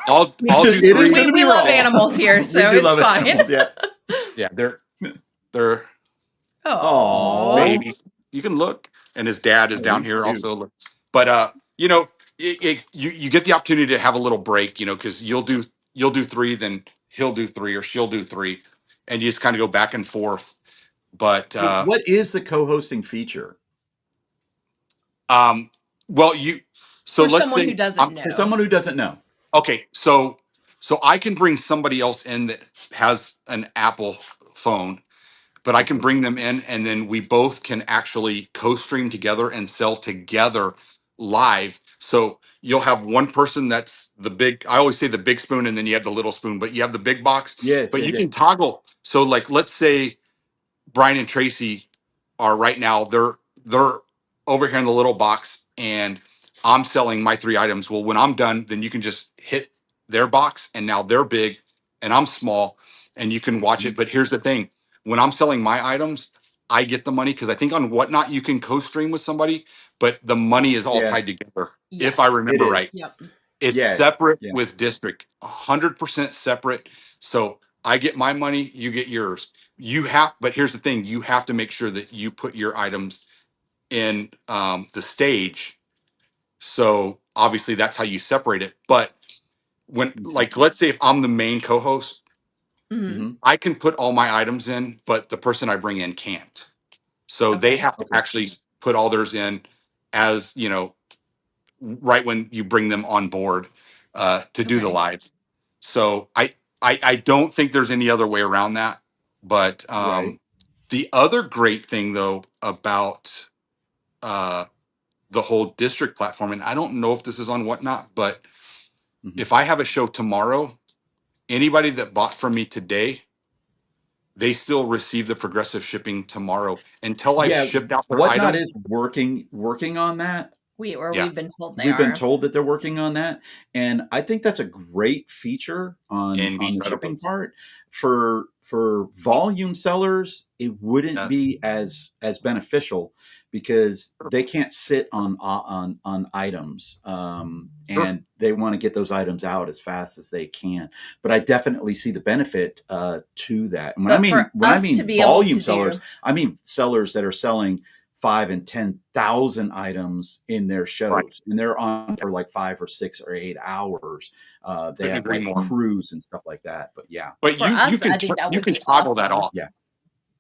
I'll do It is three. going We, to be we love raw. animals here, We so do it's love fine. animals. Yeah. Yeah, they're Oh. Oh. babies. You can look, and his dad is Oh, down he's here cute. also. But you get the opportunity to have a little break, because you'll do three, then he'll do three, or she'll do three, and you just kind of go back and forth. But So, what is the co-hosting feature um, well, so For let's someone who say doesn't for know. someone who doesn't know? okay, so I can bring somebody else in that has an Apple phone, but I can Okay. bring them in, and then we both can actually co-stream together and sell together live. So you'll have one person that's the big, I always say the big spoon, and then you have the little spoon, but you have the big box, Yes. but Yes. you Yes. can toggle. So like, let's say Brian and Tracy are right now, they're over here in the little box, and I'm selling my 3 items. Well, when I'm done, then you can just hit their box, and now they're big and I'm small, and you can watch it. But here's the thing: when I'm selling my items, I get the money, because I think on Whatnot you can co-stream with somebody, but the money is all Yeah. tied together. If Yes. I It remember is. right, Yep. it's Yeah. separate Yeah. with district, 100% separate. So I get my money, you get yours. But here's the thing: you have to make sure that you put your items in the stage. So obviously that's how you separate it. But Okay. let's say if I'm the main co-host, Hmm. Mm-hmm. I can put all my items in, but the person I bring in can't. So they Okay. have to Okay. actually put all theirs in, as right when you bring them on board to do the Okay. lives. So I don't think there's any other way around that. But Right. the other great thing though about uh, the whole district platform, and I don't know if this is on Whatnot, but Mm-hmm. if I have a show tomorrow, anybody that bought from me today, they still receive the progressive shipping tomorrow until I've Yeah. shipped out their Whatnot item. is working on that. Yeah, We've been told they We've been are. told that they're working on that, and I think that's a great feature on the incredible. shipping part. For volume sellers, it wouldn't Yes. be as beneficial, because they can't sit on items, Sure. and they want to get those items out as fast as they can. But I definitely see the benefit to that. And But for when I us to mean be able volume to sellers, do, I mean sellers that are selling 5 and 10,000 items in their shows, Right. and they're on for like 5 or 6 or 8 hours. They Couldn't have agree like more. crews and stuff like that. But yeah, But For you us, can I think that you would can be toggle that awesome off. yeah.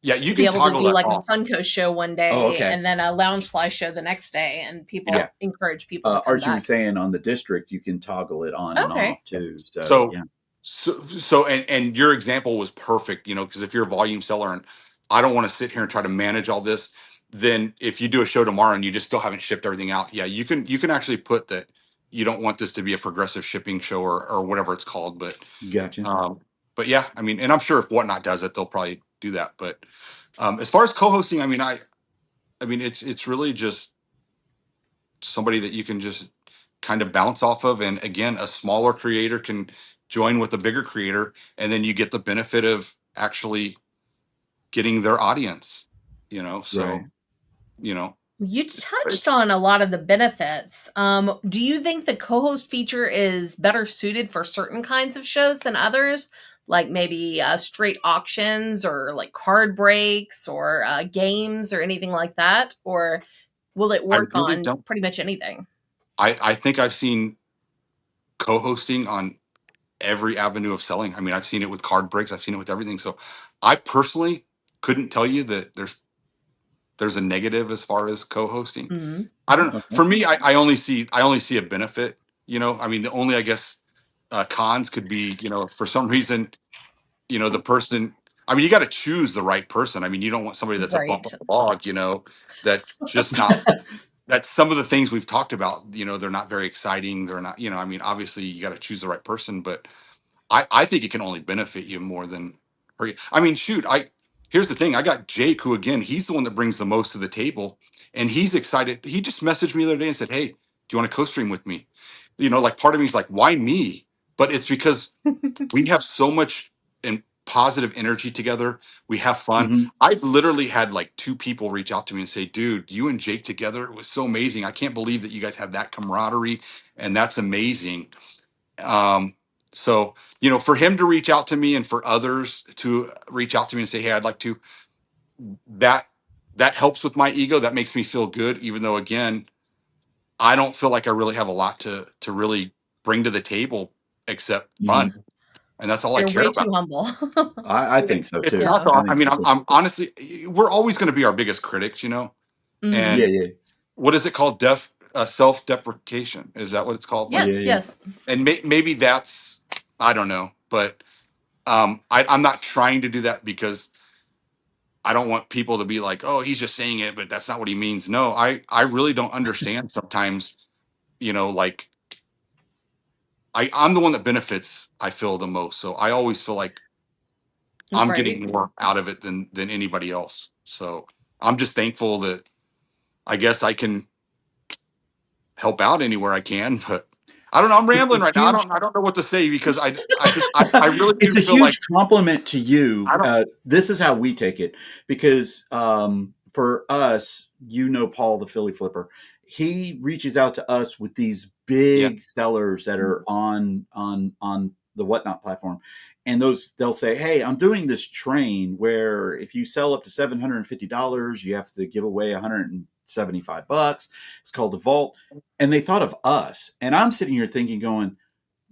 Yeah, you to be can able to toggle do that like a off. Suncoast show one Oh, day okay. and then a Loungefly show the next day, and Yeah. people encourage people to come Archie was back. saying on the district you can toggle it on and Okay. off too. So, So yeah. so and your example was perfect, you know, because if you're a volume seller and I don't want to sit here and try to manage all this, then if you do a show tomorrow and you just still haven't shipped everything out, yeah, you can actually put that you don't want this to be a progressive shipping show or whatever it's called. Gotcha. But yeah, I mean, and I'm sure if Whatnot does it, they'll probably do that. But as far as co-hosting, I mean, I mean, it's really just somebody that you can just kind of bounce off of. And again, a smaller creator can join with a bigger creator, and then you get the benefit of actually getting their audience, you know? Right. So, you know, You touched it's, on a lot of the benefits. Do you think the co-host feature is better suited for certain kinds of shows than others? Like maybe straight auctions or like card breaks or games or anything like that? Or will it I work really on don't, pretty much anything? I think I've seen co-hosting on every avenue of selling. I mean, I've seen it with card breaks. I've seen it with everything. So I personally couldn't tell you that there's a negative as far as co-hosting. Mm-hmm. I don't know. Okay. For me, I only see a benefit. You know, I mean, the only I guess cons could be, you know, for some reason, you know, the person. I mean, you got to choose the right person. I mean, you don't want somebody that's a bump Right. on the log. You know, that's just not. That's some of the things we've talked about. You know, they're not very exciting. They're not. You know, I mean, obviously, you got to choose the right person, but I think it can only benefit you more than hurt you. I mean, shoot, here's the thing. I got Jake, who again, he's the one that brings the most to the table, and he's excited. He just messaged me the other day and said, "Hey, do you want to co-stream with me?" You know, like part of me is like, "Why me?" But it's because we have so much and positive energy together. We have fun. Hmm. I've literally had like 2 people reach out to me and say, "Dude, you and Jake together, it was so amazing. I can't believe that you guys have that camaraderie, and that's amazing." Um, so, you know, for him to reach out to me and for others to reach out to me and say, "Hey, I'd like to," that that helps with my ego. That makes me feel good, even though again, I don't feel like I really have a lot to really bring to the table except Hmm. fun, and that's all I You're care way about. too humble. I think so It's too. not Yeah. so. I I think mean, so too. I'm honestly, we're always going to be our biggest critics, you know. Yeah, Mm-hmm. And yeah, what is it called? Self-deprecation. Is that what it's called? Like, yeah, Yes, yeah. yes. and maybe that's, I don't know, but I'm not trying to do that because I don't want people to be like, "Oh, he's just saying it, but that's not what he means." No, I really don't understand sometimes. You know, like I'm the one that benefits. I feel the most, so I always feel like I'm Right. getting more out of it than anybody else. So I'm just thankful that I guess I can help out anywhere I can. But I don't know. I'm It's a rambling right now. huge I don't know what to say because I really do it's a feel like huge compliment to you. I don't. This is how we take it because for us, you know, Paul the Philly Flipper, he reaches out to us with these Yeah, big sellers that are on the Whatnot platform, and those they'll say, "Hey, I'm doing this train where if you sell up to $750, you have to give away $175. It's called the Vault." And they thought of us, and I'm sitting here thinking, going,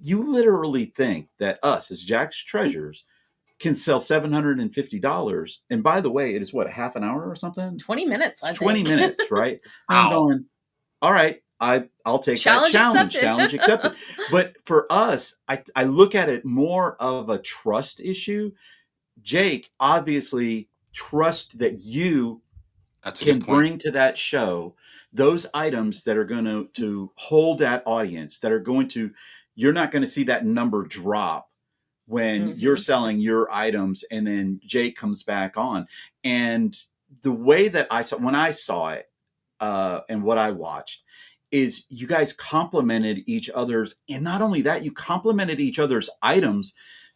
you literally think that us as Jack's Treasures can sell $750. And by the way, it is what, half an hour or something? 20 minutes, It's I 20 think. minutes, right? And I'm wow. going, all right, I'll take that Challenge challenge. accepted. Challenge accepted. But for us, I look at it more of a trust issue. Jake obviously trusts that you That's a can good point. bring to that show those items that are going to hold that audience, that are going to, you're not going to see that number drop when you're Mhm. selling your items and then Jake comes back on. And the way that I saw, when I saw it, and what I watched is you guys complimented each other's, and not only that, you complimented each other's items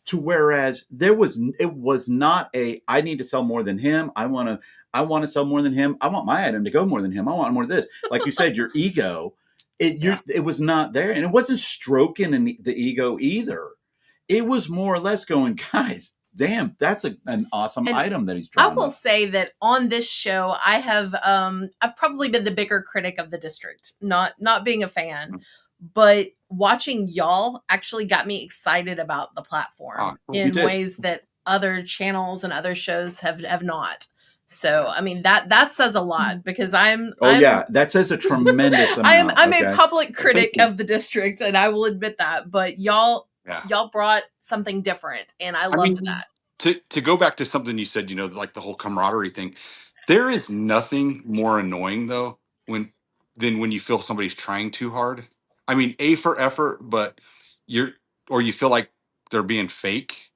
to whereas it was not a, I need to sell more than him. I want to sell more than him. I want my item to go more than him. I want more of this. Like you said, your ego, Yeah. it was not there, and it wasn't stroking the ego either. It was more or less going, guys, damn, that's an awesome And item that he's I drawn will up. say that on this show, I have I've probably been the bigger critic of the district, not being a fan, but watching y'all actually got me excited about the platform You in did. ways that other channels and other shows have not. So I mean that says a lot because I'm yeah, that says a tremendous amount. I'm Okay? a public critic you. of the district, and I will admit that. But y'all brought something different, and I loved that. To go back to something you said, like the whole camaraderie thing, there is nothing more annoying though than when you feel somebody's trying too hard. I mean, A for effort, but you feel like they're being fake.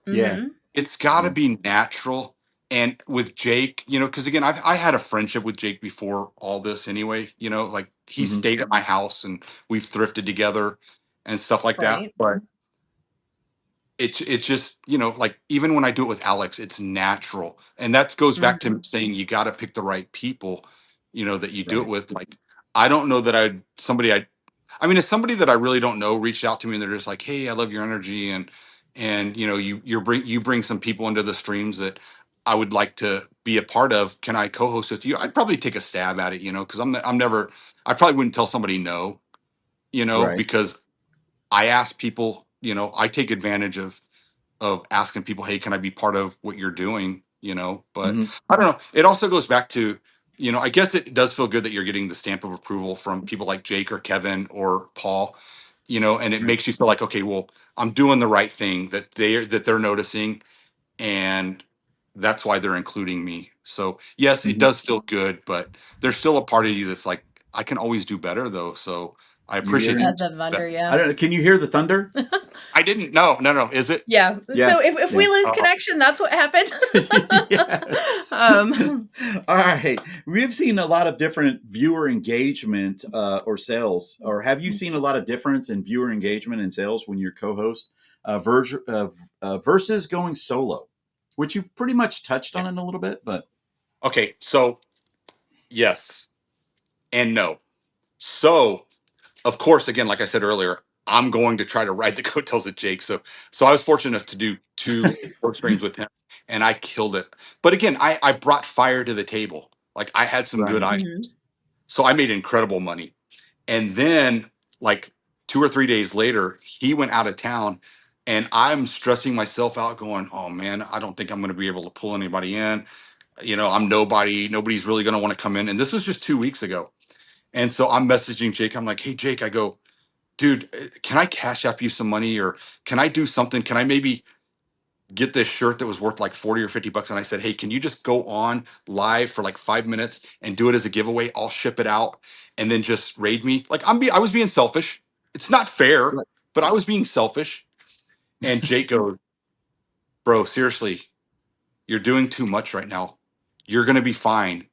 Yeah. Mm-hmm. It's got to Yeah. be natural. And with Jake, because again, I had a friendship with Jake before all this anyway. Like he stayed at my house and we've thrifted together and stuff like that. Right. But it's just like even when I do it with Alex, it's natural, and that goes back to saying you got to pick the right people, that you do it Right. with. Like I don't know that I mean, if somebody that I really don't know reached out to me and they're just like, hey, I love your energy, and you bring some people into the streams that I would like to be a part of. Can I co-host with you? I'd probably take a stab at it, because I'm never. I probably wouldn't tell somebody no, Right. because I ask people. I take advantage of asking people, hey, can I be part of what you're doing? But I don't know. It also goes back to, I guess it does feel good that you're getting the stamp of approval from people like Jake or Kevin or Paul, and it Right. makes you feel like, okay, well, I'm doing the right thing that they're noticing, and that's why they're including me. So yes, it does feel good, but there's still a part of you that's like, I can always do better though. So I You appreciate hearing? The thunder, that. yeah. I don't know. Can you hear the thunder? I didn't. No. Is it? Yeah. Yeah. So if we lose connection, that's what happened. Yes. All right. We've seen a lot of different viewer engagement or sales. Or have you seen a lot of difference in viewer engagement and sales when you're co-host versus going solo, which you've pretty much touched on it a little bit, but Okay. So yes and no. So, of course, again, like I said earlier, I'm going to try to ride the coattails of Jake. So I was fortunate enough to do 2 work streams with him, and I killed it. But again, I brought fire to the table. Like I had some good right. items, so I made incredible money. And then, like 2 or 3 days later, he went out of town, and I'm stressing myself out, going, "Oh man, I don't think I'm going to be able to pull anybody in. I'm nobody. Nobody's really going to want to come in." And this was just 2 weeks ago. And so I'm messaging Jake. I'm like, hey, Jake, I go, dude, can I cash app you some money, or can I do something? Can I maybe get this shirt that was worth like 40 or $50? And I said, hey, can you just go on live for like 5 minutes and do it as a giveaway? I'll ship it out and then just raid me. Like I was being selfish. It's not fair, Right. but I was being selfish. And Jake goes, bro, seriously, you're doing too much right now. You're going to be fine.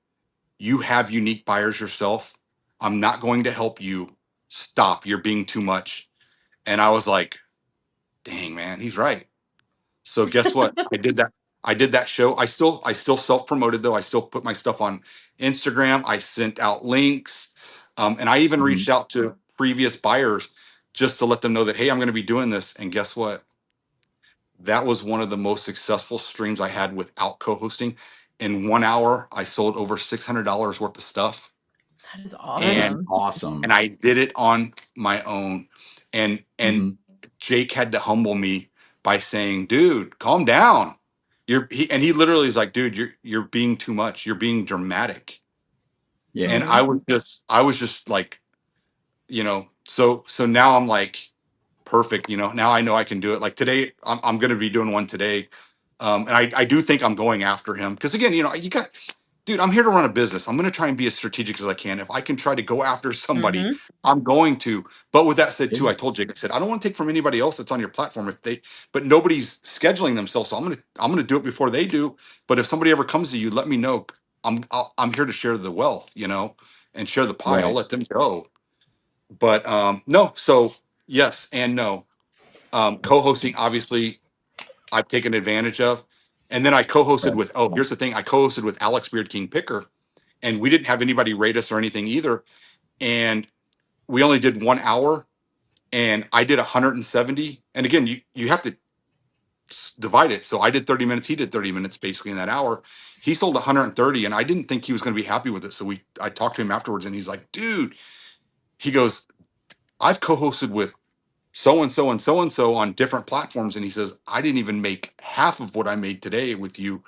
You have unique buyers yourself. I'm not going to help you. Stop. You're being too much. And I was like, dang, man, he's right. So guess what? I did that. I did that show. I still self-promoted though. I still put my stuff on Instagram. I sent out links. And I even reached out to previous buyers just to let them know that, hey, I'm going to be doing this. And guess what? That was one of the most successful streams I had without co-hosting. In 1 hour, I sold over $600 worth of stuff. That is That is awesome. awesome. And I did it on my own. And Jake had to humble me by saying, "Dude, calm down. He literally is like, dude, you're being too much. You're being dramatic." Yeah. And I was just like, so now I'm like, perfect. Now I know I can do it. Like today, I'm going to be doing one today. And I do think I'm going after him because again, dude, I'm here to run a business. I'm going to try and be as strategic as I can. If I can try to go after somebody, I'm going to. But with that said, too, I told Jake, I said, I don't want to take from anybody else that's on your platform but nobody's scheduling themselves. So I'm gonna do it before they do. But if somebody ever comes to you, let me know. I'm here to share the wealth, and share the pie. I'll Right. let them go. But no. So yes and no. Co-hosting, obviously, I've taken advantage of. And then I co-hosted Right. with. Oh, here's the thing. I co-hosted with Alex Beard King Picker, and we didn't have anybody rate us or anything either. And we only did 1 hour, and I did 170. And again, you have to divide it. So I did 30 minutes. He did 30 minutes basically in that hour. He sold 130 and I didn't think he was going to be happy with it. So I talked to him afterwards and he's like, dude, he goes, I've co-hosted with so and so and so and so on different platforms. And he says, I didn't even make half of what I made today with you.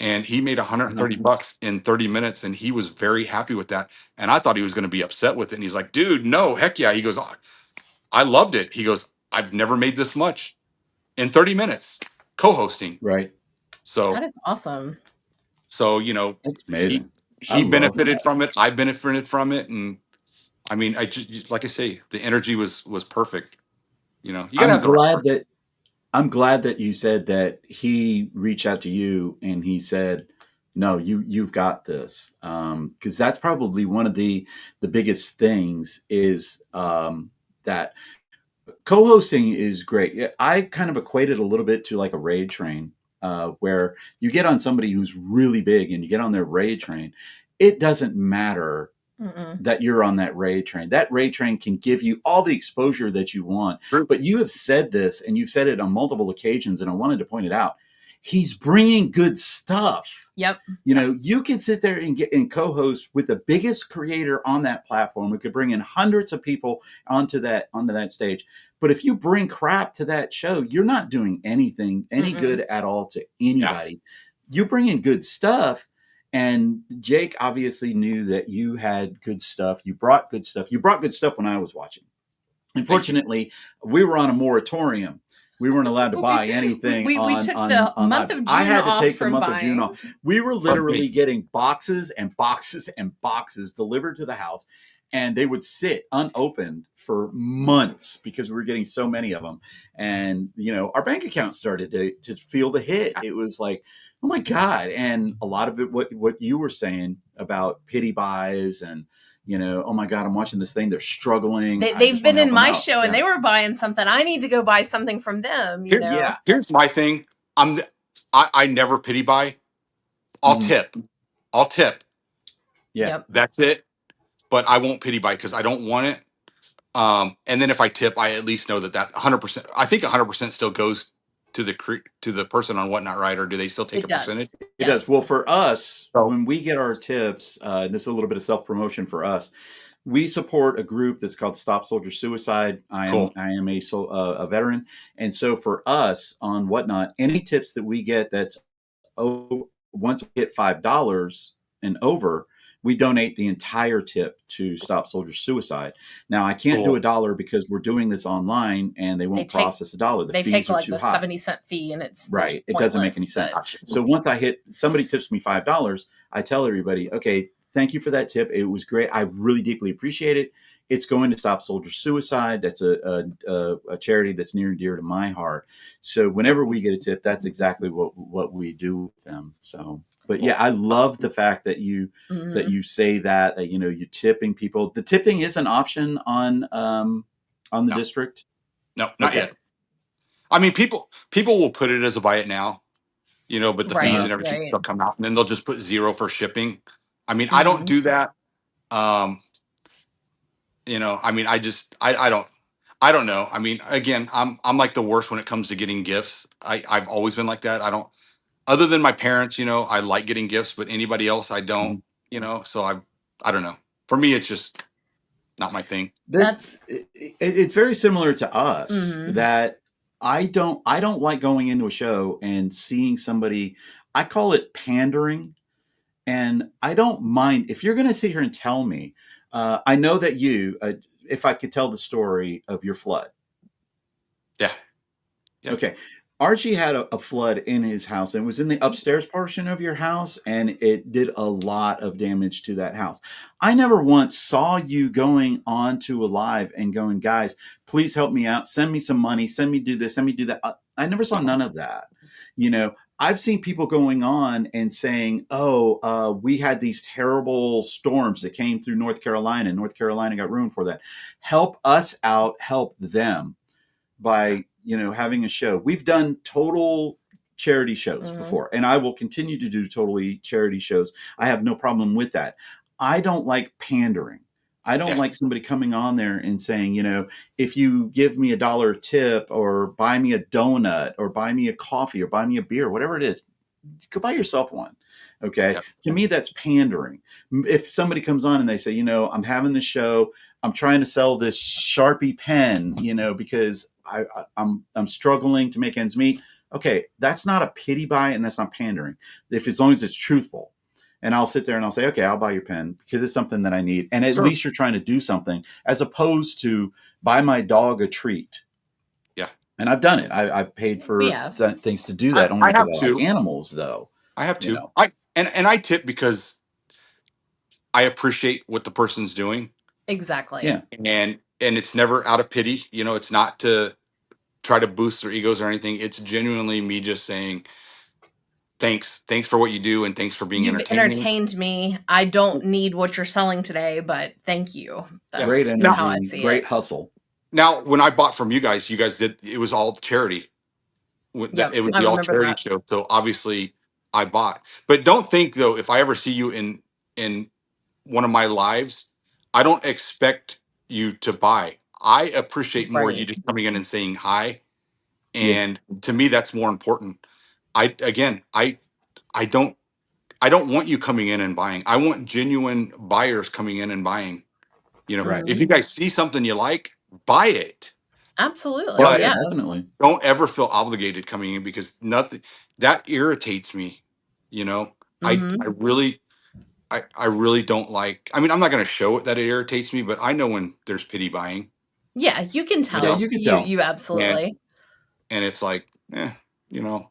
And he made 130 bucks in 30 minutes. And he was very happy with that. And I thought he was going to be upset with it. And he's like, dude, no, heck yeah. He goes, I loved it. He goes, I've never made this much in 30 minutes co-hosting. Right. So That is awesome. So, That's he amazing. I he love benefited that. from it. I benefited from it. And I mean, I just, like I say, the energy was perfect. You got to I'm have the right glad person. that I'm glad that you said that he reached out to you and he said, "No, you've got this," because that's probably one of the biggest things is that co-hosting is great. Yeah, I kind of equate it a little bit to like a raid train, where you get on somebody who's really big and you get on their raid train. It doesn't matter Mm-mm. that you're on that raid train. That raid train can give you all the exposure that you want. True. But you have said this and you've said it on multiple occasions, and I wanted to point it out. He's bringing good stuff. Yep. You can sit there and get and co-host with the biggest creator on that platform. We could bring in hundreds of people onto that stage. But if you bring crap to that show, you're not doing any Mm-mm. good at all to Yeah. anybody. You bring in good stuff. And Jake obviously knew that you had good stuff. You brought good stuff. You brought good stuff when I was watching. Unfortunately, we were on a moratorium. We weren't allowed to buy anything we on took on the on month live. of June I had to off take the from month of June buying. off. We were Trust literally me. getting boxes and boxes and boxes delivered to the house, and they would sit unopened for months because we were getting so many of them. And our bank account started to feel the hit. It was like, oh my God. And a lot of it, what you were saying about pity buys and oh my God, I'm watching this thing. They're struggling. I They've just been want to help in them my out. show and Yeah. they were buying something. I need to go buy something from them, Here's Yeah. here's my thing. I never pity buy. I'll Mhm. tip. I'll tip. Yeah. Yep. That's it. But I won't pity buy because I don't want it. And then if I tip, I at least know that 100%. I think 100% still goes to the person on Whatnot, right? Or do they still take It a does. percentage? It does. Yes. Well, for us, So when we get our tips, this is a little bit of self promotion for us. We support a group that's called Stop Soldier Suicide. I am cool. a veteran, and so for us on Whatnot, any tips that we get that's once we hit $5 and over, we donate the entire tip to Stop Soldier Suicide. Now, I can't do Cool. a dollar because we're doing this online and they won't They take process a dollar. The they take fees are like too the high. 70-cent fee and it's Right. It doesn't make any pointless. sense. But Gotcha. So once somebody tips me $5, I tell everybody, okay, thank you for that tip. It was great. I really deeply appreciate it. It's going to Stop Soldier Suicide. That's a charity that's near and dear to my heart. So whenever we get a tip, that's exactly what we do with them. So, but yeah, I love the fact that you say that you're tipping people. The tipping is an option on the No, district. no, not Okay. yet. I mean, people will put it as a buy it now, but the fees right, and everything right. will come out, and then they'll just put 0 for shipping. I mean, I don't Mm. do that. Um, I mean, I don't know. I mean, again, I'm like the worst when it comes to getting gifts. I've always been like that. I don't, other than my parents, I like getting gifts, but anybody else, I don't. Mhm. So I don't know. For me, it's just not my thing. That's It's very similar to us mhm. that I don't like going into a show and seeing somebody. I call it pandering, and I don't mind if you're going to sit here and tell me. I know that if I could tell the story of your flood. Yeah. Yep. Okay. Archie had a flood in his house and it was in the upstairs portion of your house, and it did a lot of damage to that house. I never once saw you going on to a live and going, guys, please help me out. Send me some money. Send me do this. Send me do that. I never saw none of that. I've seen people going on and saying, oh, we had these terrible storms that came through North Carolina. North Carolina got ruined for that. Help us out. Help them Yeah. by having a show. We've done total charity shows Mhm. before, and I will continue to do totally charity shows. I have no problem with that. I don't like pandering. I don't like somebody coming on there and saying, if you give me $1 tip or buy me a donut or buy me a coffee or buy me a beer, whatever it is, go buy yourself one. Okay. Yep. To me, that's pandering. If somebody comes on and they say, I'm having this show, I'm trying to sell this Sharpie pen, because I'm struggling to make ends meet. Okay. That's not a pity buy and that's not pandering. As long as it's truthful. And I'll sit there and I'll say, okay, I'll buy your pen because it's something that I need. And at least you're trying to do something as opposed to buy my dog a treat. Yeah. And I've done it. I've paid for things to do that. I have because I to. like animals, though. I have to. I tip because I appreciate what the person's doing. Exactly. Yeah. And it's never out of pity. It's not to try to boost their egos or anything. It's genuinely me just saying, thanks for what you do, and thanks for being You've entertaining. entertained me. I don't need what you're selling today, but thank you. That's great energy, how I see great it. hustle. Now, when I bought from you guys did, it was all charity. Yep, It was I the all remember charity that. show. So obviously I bought. But don't think though, if I ever see you in one of my lives, I don't expect you to buy. I appreciate more you Right. just coming in and saying hi. And to me, that's more important. I don't want you coming in and buying. I want genuine buyers coming in and buying. Right. If you guys see something you like, buy it. Absolutely. But Yeah. Definitely. don't ever feel obligated coming in because nothing that irritates me. I really I really don't like. I mean, I'm not going to show it that it irritates me, but I know when there's pity buying. Yeah, you can tell. Yeah, you can tell. You absolutely. And it's like, you know.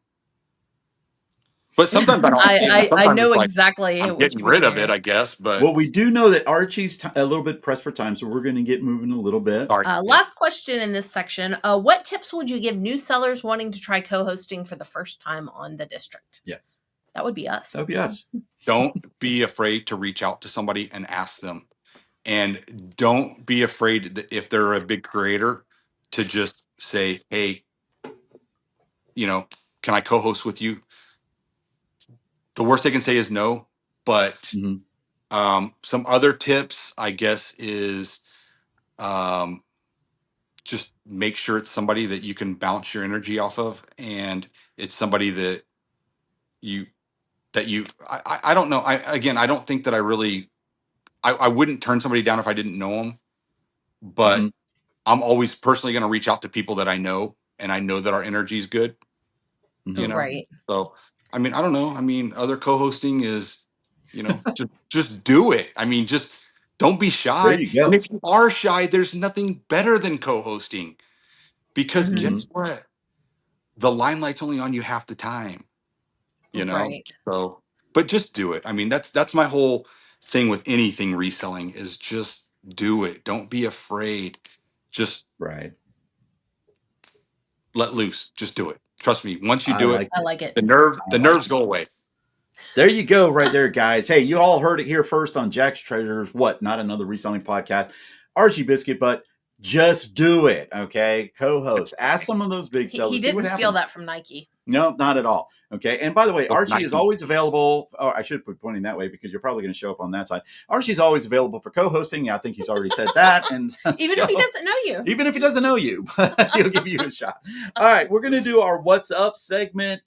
But sometimes I don't see it. I Sometimes know it's like exactly I'm which getting one rid of you're. it, I guess. But Well, we do know that Archie's a little bit pressed for time, so we're going to get moving a little bit. sorry. Last question in this section. What tips would you give new sellers wanting to try co-hosting for the first time on the district? Yes. That would be us. That would be us. Don't be afraid to reach out to somebody and ask them. And don't be afraid that if they're a big creator to just say, hey, can I co-host with you? The worst they can say is no. But some other tips, I guess, is just make sure it's somebody that you can bounce your energy off of, and it's somebody that you I don't know. I don't think that I wouldn't turn somebody down if I didn't know them, but I'm always personally going to reach out to people that I know, and I know that our energy is good. Right. So, I mean, I don't know. I mean, other co-hosting is, just do it. I mean, just don't be shy. There you go. And if you are shy, there's nothing better than co-hosting, because guess what? The limelight's only on you half the time, Right. So, but just do it. I mean, that's my whole thing with anything reselling is just do it. Don't be afraid. Just let loose. Just do it. Trust me. Once you do it, I like it. the nerves go away. There you go, right there, guys. Hey, you all heard it here first on Jack's Treasures. What? Not another reselling podcast. Archie Biscuittbutt. Just do it, okay? Co-host. Ask some of those big sellers. He didn't steal that from Nike. No, not at all. Okay. And by the way, Archie is always available. Oh, I should put pointing that way because you're probably going to show up on that side. Archie's always available for co-hosting. I think he's already said that. And even if he doesn't know you. Even if he doesn't know you, he'll give you a shot. All right. We're going to do our What's Up segment.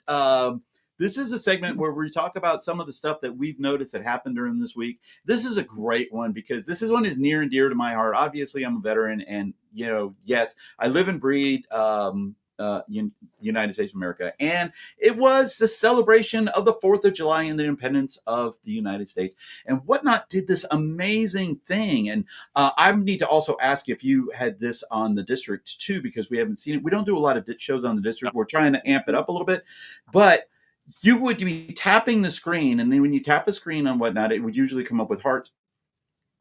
This is a segment where we talk about some of the stuff that we've noticed that happened during this week. This is a great one because this is one is near and dear to my heart. Obviously, I'm a veteran and, yes, I live and breed United States of America. And it was the celebration of the 4th of July and the independence of the United States. And Whatnot did this amazing thing. And I need to also ask if you had this on the district too, because we haven't seen it. We don't do a lot of shows on the district. We're trying to amp it up a little bit. But you would be tapping the screen. And then when you tap the screen on Whatnot, it would usually come up with hearts.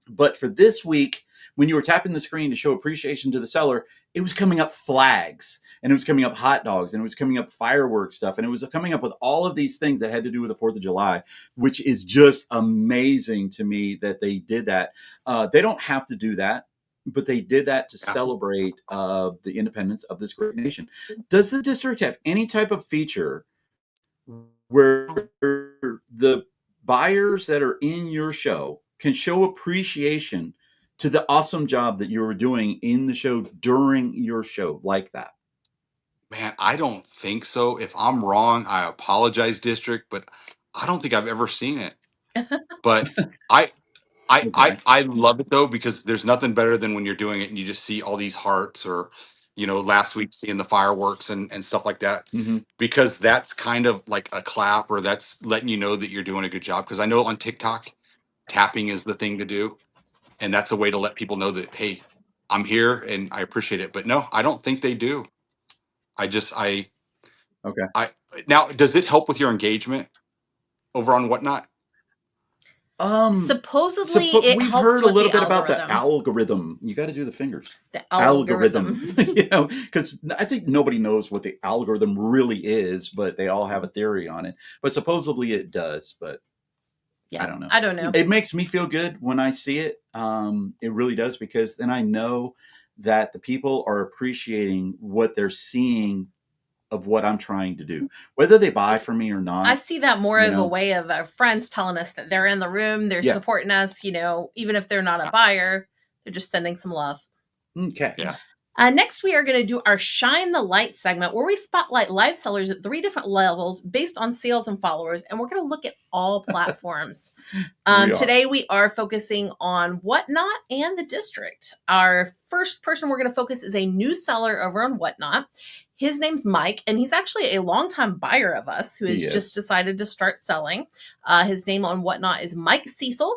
But for this week, when you were tapping the screen to show appreciation to the seller, it was coming up flags. And it was coming up hot dogs, and it was coming up fireworks stuff, and it was coming up with all of these things that had to do with the 4th of July, which is just amazing to me that they did that. They don't have to do that, but they did that to celebrate the independence of this great nation. Does the district have any type of feature where the buyers that are in your show can show appreciation to the awesome job that you were doing in the show during your show like that? Man, I don't think so. If I'm wrong, I apologize, District, but I don't think I've ever seen it. But I Okay. I love it though, because there's nothing better than when you're doing it and you just see all these hearts, or last week seeing the fireworks and stuff like that, Hmm. because that's kind of like a clap, or that's letting you know that you're doing a good job. Because I know on TikTok, tapping is the thing to do, and that's a way to let people know that, hey, I'm here and I appreciate it. But no, I don't think they do. I just Okay. I now, does it help with your engagement over on Whatnot? So, Supposedly, but it we've helps heard a with little the bit about the algorithm. algorithm. You got to do the fingers. The Algorithm, algorithm. because I think nobody knows what the algorithm really is, but they all have a theory on it. But supposedly it does, but I Yeah, don't know. I don't know. It makes me feel good when I see it. It really does, because then I know that the people are appreciating what they're seeing of what I'm trying to do, whether they buy from me or I not. see that more You of a know, way of our friends telling us that they're in the room, they're yeah. supporting us, even if they're not a Yeah. buyer, they're just sending some love. Okay. Yeah. Next, we are going to do our Shine the Light segment, where we spotlight live sellers at 3 different levels based on sales and followers, and we're going to look at all platforms. We are. Today, we are focusing on Whatnot and the District. Our first person we're going to focus is a new seller over on Whatnot. His name's Mike, and he's actually a longtime buyer of us who has He just is. decided to start selling. His name on Whatnot is Mikececil,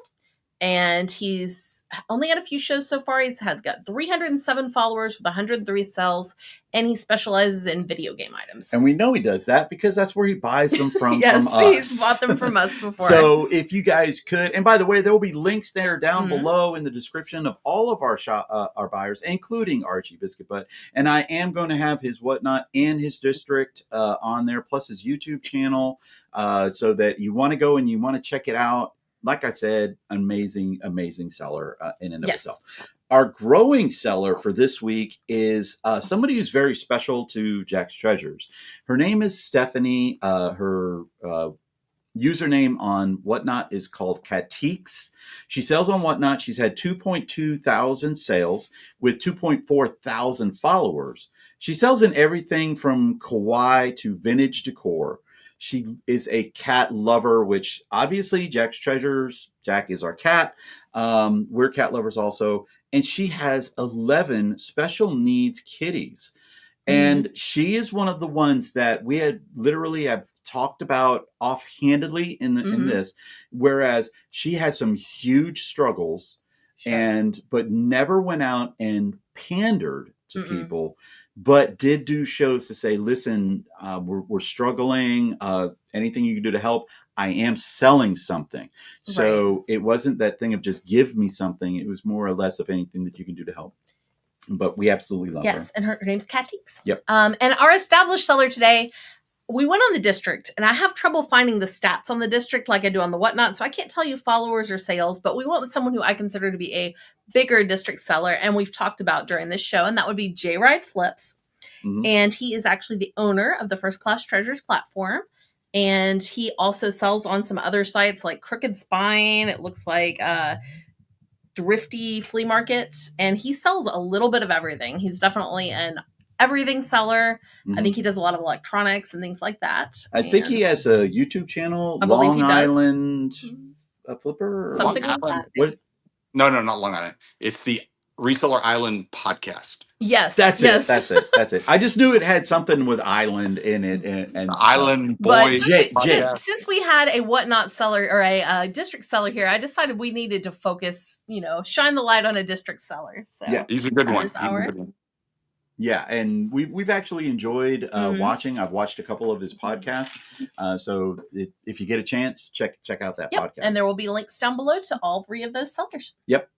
and he's only had a few shows so far. He has got 307 followers with 103 sales, and he specializes in video game items. And we know he does that because that's where he buys them from Yes, us. he's bought them from us before. So if you guys could, and by the way, there will be links there down Mhm. below in the description of all of our buyers, including Archie Biscuittbutt. And I am going to have his Whatnot and his District on there, plus his YouTube channel, so that you want to go and you want to check it out. Like I said, amazing, amazing seller in and of Yes. itself. Our growing seller for this week is somebody who's very special to Jack's Treasures. Her name is Stephanie. Her username on Whatnot is called Catix. She sells on Whatnot. She's had 2.2 thousand sales with 2.4 thousand followers. She sells in everything from kawaii to vintage decor. She is a cat lover, which obviously Jack's Treasures, Jack is our cat. We're cat lovers also. And she has 11 special needs kitties. And she is one of the ones that we had literally have talked about offhandedly in this, whereas she has some huge struggles but never went out and pandered to people, but did do shows to say, listen, we're struggling. Anything you can do to help. I am selling something. So it wasn't that thing of just give me something. It was more or less of anything that you can do to help. But we absolutely love her. Yes, and her name's Catix. Yep. And our established seller today, we went on the District, and I have trouble finding the stats on the District like I do on the Whatnot, so I can't tell you followers or sales, but we went with someone who I consider to be a bigger District seller, and we've talked about during this show, and that would be J Ride Flips. And he is actually the owner of the First Class Treasures platform. And he also sells on some other sites like Crooked Spine. It looks like Thrifty Flea Market, and he sells a little bit of everything. He's definitely an everything seller. I think he does a lot of electronics and things like that. I think he has a YouTube channel, I believe he Long does. Island Flipper, Something Long like Island? that. What? No, not Long Island. It's the Reseller Island podcast. Yes, That's yes. it. That's it. That's it. I just knew it had something with island in it, and Island But Boys podcast. since we had a Whatnot seller or a District seller here, I decided we needed to focus, shine the light on a District seller. So Yeah, he's a good that one. is our Yeah, and we've actually enjoyed watching. I've watched a couple of his podcasts. So if you get a chance, check out that podcast. And there will be links down below to all 3 of those sellers. Yep.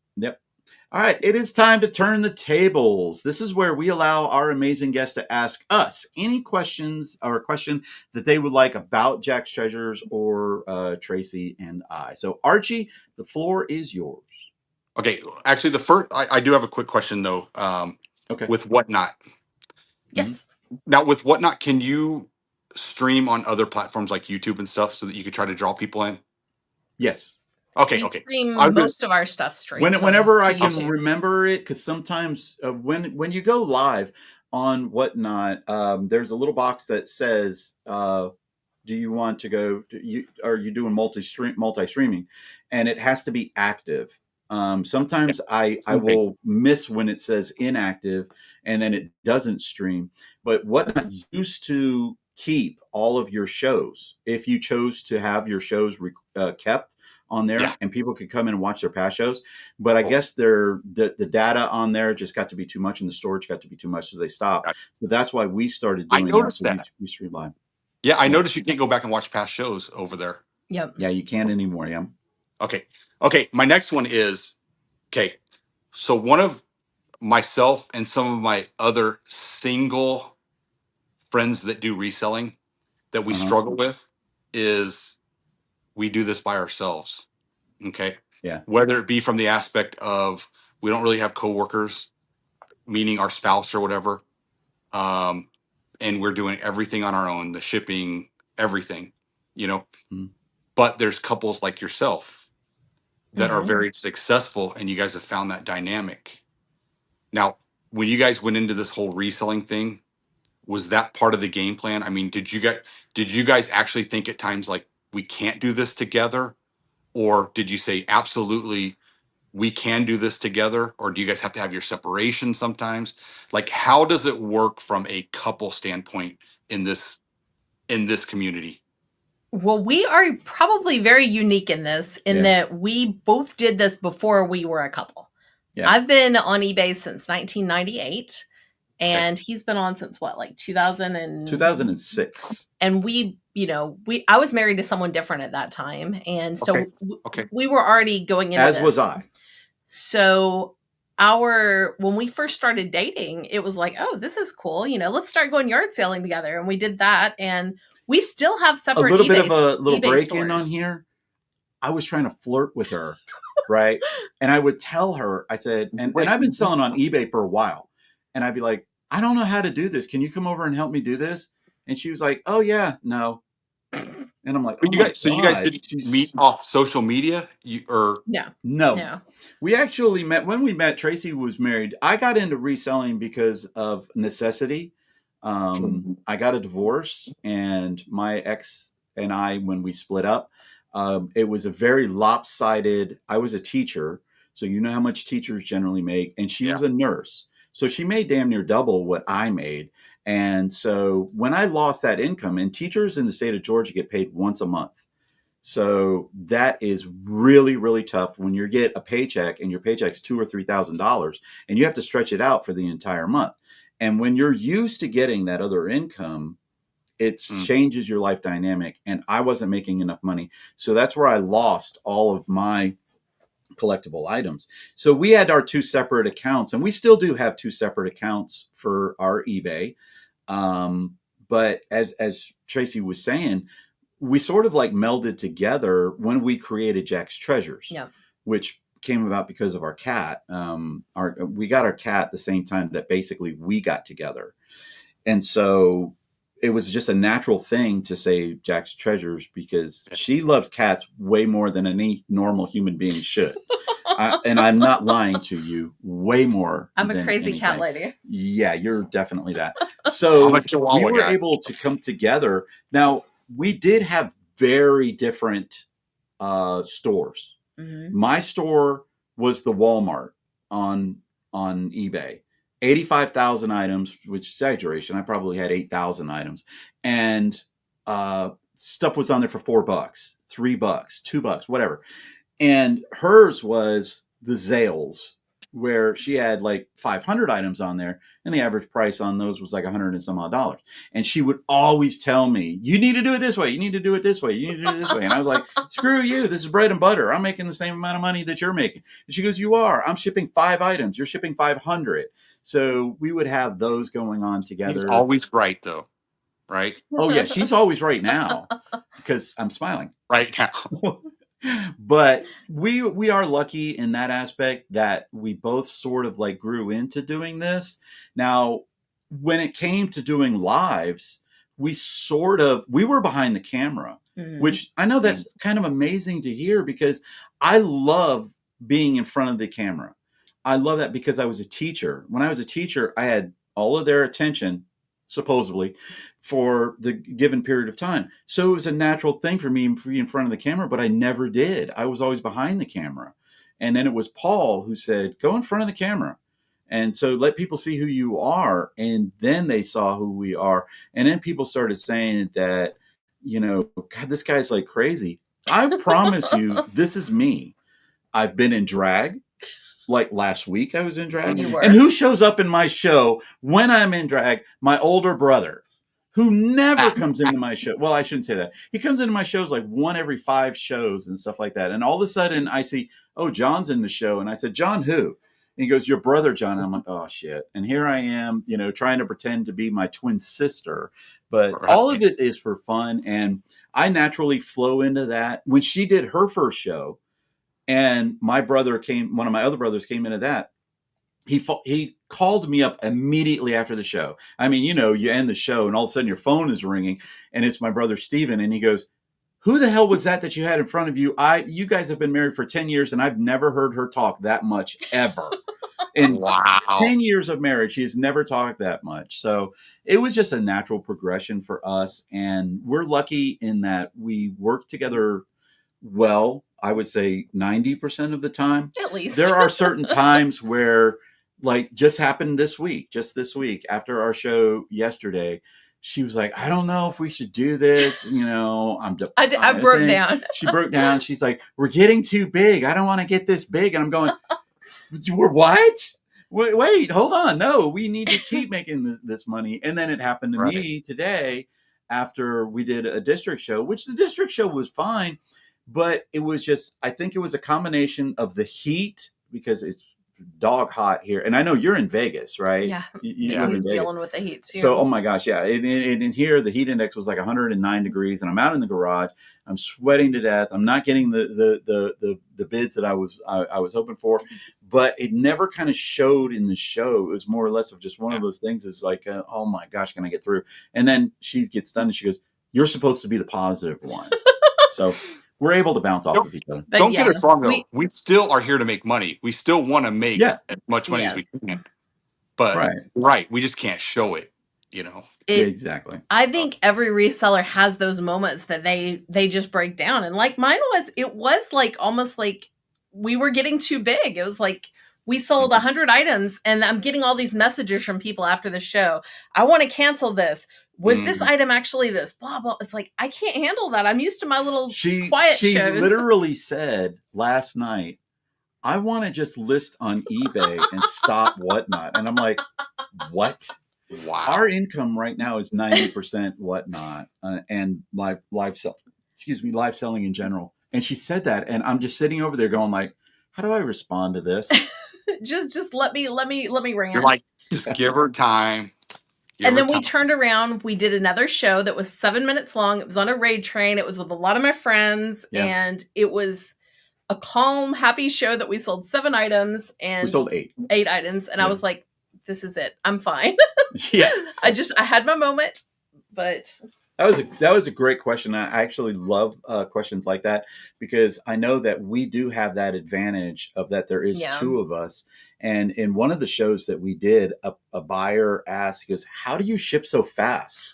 All right, it is time to turn the tables. This is where we allow our amazing guests to ask us any questions or a question that they would like about Jack's Treasures or Tracy and I. So Archie, the floor is yours. Okay, actually, the first I do have a quick question though. Okay. With Whatnot. Yes. Now, with Whatnot, can you stream on other platforms like YouTube and stuff so that you could try to draw people in? Yes. Okay, We okay. I stream was gonna most of our stuff straight Whenever to I can YouTube. remember it, because sometimes when you go live on whatnot, there's a little box that says, "Do you want to go? Are you doing multi streaming?" And it has to be active. Sometimes I okay. will miss when it says inactive, and then it doesn't stream. But whatnot used to keep all of your shows if you chose to have your shows kept on Yeah. there, and people could come in and watch their past shows. But I Cool. guess the data on there just got to be too much, and the storage got to be too much, so they stopped. Got So that's why we started I doing that. noticed So that. we stream live. Yeah, I Yeah, noticed you can't go back and watch past shows over there. Yep. yeah, you can't anymore. Yeah, Okay. Okay. My next one is okay. So one of myself and some of my other single friends that do reselling that we uh-huh. struggle with is we do this by ourselves. Okay. Yeah, Whether it be from the aspect of we don't really have coworkers, meaning our spouse or whatever. Um, and we're doing everything on our own, the shipping, everything, you know. mm-hmm. But there's couples like yourself that are Hmm. very successful and you guys have found that dynamic. Now, when you guys went into this whole reselling thing, was that part of the game plan? I mean, did you guys actually think at times like we can't do this together? Or did you say absolutely we can do this together? Or do you guys have to have your separation sometimes? Like how does it work from a couple standpoint in this community? Well, we are probably very unique in Yeah, that we both did this before we were a couple. yeah. I've been on eBay since 1998, Okay. and he's been on since what, like 2000 2006. and I was married to someone different at that time, and Okay. so Okay. we were already going into As was this. I. So when we first started dating, it was like, oh, this is cool. Let's start going yard selling together. And we did that. And we still have A separate little bit of a little eBay break in on stores. here. I was trying to flirt with her, right? And I would tell her, I said, and Wait. I've been selling on eBay for a while, and I'd be like, I don't know how to do this. Can you come over and help me do this? And she was like, oh yeah, no. And I'm like, oh But my you guys god, didn't meet she's off social media, or Yeah. no. Yeah. We actually met when we met. Tracy was married. I got into reselling because of necessity. I got a divorce, and my ex and I, when we split up, it was a very lopsided. I was a teacher, so you know how much teachers generally make, and she yeah, was a nurse, so she made damn near double what I made. And so when I lost that income, and teachers in the state of Georgia get paid once a month. So that is really, really tough when you get a paycheck and your paycheck's $2,000 or $3,000 and you have to stretch it out for the entire month. And when you're used to getting that other income, it mm, changes your life dynamic. And I wasn't making enough money. So that's where I lost all of my collectible items. So we had our two separate accounts, and we still do have two separate accounts for our eBay. But as Tracy was saying, we sort of like melded together when we created Jack's Treasures, Yeah. which came about because of our cat. We got our cat at the same time that basically we got together. And so it was just a natural thing to say Jack's Treasures because she loves cats way more than any normal human being should. And I'm not lying to you, way more. I'm a than crazy cat anything. lady. Yeah, you're definitely that. I'm So a we Chihuahua were guy. able to come together. Now, we did have very different stores. Mm-hmm. My store was the Walmart on eBay. 85,000 items, which is exaggeration. I probably had 8,000 items. And stuff was on there for $4, $3, $2, whatever. And hers was the Zales, where she had like 500 items on there, and the average price on those was like 100 and some odd dollars. And she would always tell me, "You need to do it this way. You need to do it this way. You need to do it this way." And I was like, "Screw you! This is bread and butter. I'm making the same amount of money that you're making." And she goes, "You are. I'm shipping 5 items. You're shipping 500." So we would have those going on He's together. always right, though. Right. Oh yeah, she's always right now because I'm smiling. Right now. But we are lucky in that aspect that we both sort of like grew into doing this. Now, when it came to doing lives, we were behind the camera, which I know that's kind of amazing to hear because I love being in front of the camera. I love that because I was a teacher. When I was a teacher, I had all of their attention, supposedly, for the given period of time. So it was a natural thing for me to be in front of the camera, but I never did. I was always behind the camera. And then it was Paul who said, go in front of the camera. And so let people see who you are. And then they saw who we are. And then people started saying that, God, this guy's like crazy. I promise you, this is me. I've been in drag. Like last week, I was in drag. And who shows up in my show when I'm in drag? My older brother, who never comes into my show. Well, I shouldn't say that. He comes into my shows like one every 5 shows and stuff like that. And all of a sudden I see, oh, John's in the show. And I said, John, who? And he goes, your brother, John. And I'm like, oh, shit. And here I am, trying to pretend to be my twin sister. But all of it is for fun. And I naturally flow into that. When she did her first show, and one of my other brothers came into that. He called me up immediately after the show. I mean, you end the show and all of a sudden your phone is ringing and it's my brother Steven. And he goes, who the hell was that you had in front of you? You guys have been married for 10 years and I've never heard her talk that much ever. In 10 years of marriage, she has never talked that much. So it was just a natural progression for us. And we're lucky in that we work together well. I would say 90% of the time. At least. There are certain times where, like just this week, after our show yesterday, she was like, I don't know if we should do this. I broke down. She broke down. She's like, we're getting too big. I don't want to get this big. And I'm going, we're what? Wait, hold on. No, we need to keep making this money. And then it happened to me today after we did a district show, which the district show was fine. But it was I think it was a combination of the heat because it's dog hot here. And I know you're in Vegas, right? Yeah. He's dealing with the heat too. So, oh my gosh. Yeah. In here, the heat index was like 109 degrees and I'm out in the garage. I'm sweating to death. I'm not getting the bids that I was hoping for, but it never kind of showed in the show. It was more or less of just one of those things. It's like, oh my gosh, can I get through? And then she gets done and she goes, you're supposed to be the positive one. So we're able to bounce off of each other. Don't get us wrong, though. We still are here to make money. We still want to make as much money as we can. But we just can't show it, Exactly. I think every reseller has those moments that they just break down. And like mine it was like almost like we were getting too big. It was like we sold 100 items and I'm getting all these messages from people after the show. I want to cancel this. Was this item actually this? Blah, blah. It's like, I can't handle that. I'm used to my little quiet shows. She literally said last night, I want to just list on eBay and stop Whatnot. And I'm like, what? Wow. Our income right now is 90% Whatnot and live selling in general. And she said that. And I'm just sitting over there going like, how do I respond to this? just let me rant. You're like, just give her time. And then we turned around. We did another show that was 7 minutes long. It was on a raid train. It was with a lot of my friends. Yeah. And it was a calm, happy show that we sold 7 items. And we sold 8. 8 items. And I was like, this is it. I'm fine. Yeah. I had my moment. But that was a great question. I actually love questions like that because I know that we do have that advantage of that there is 2 of us. And in one of the shows that we did, a buyer asked, he goes, how do you ship so fast?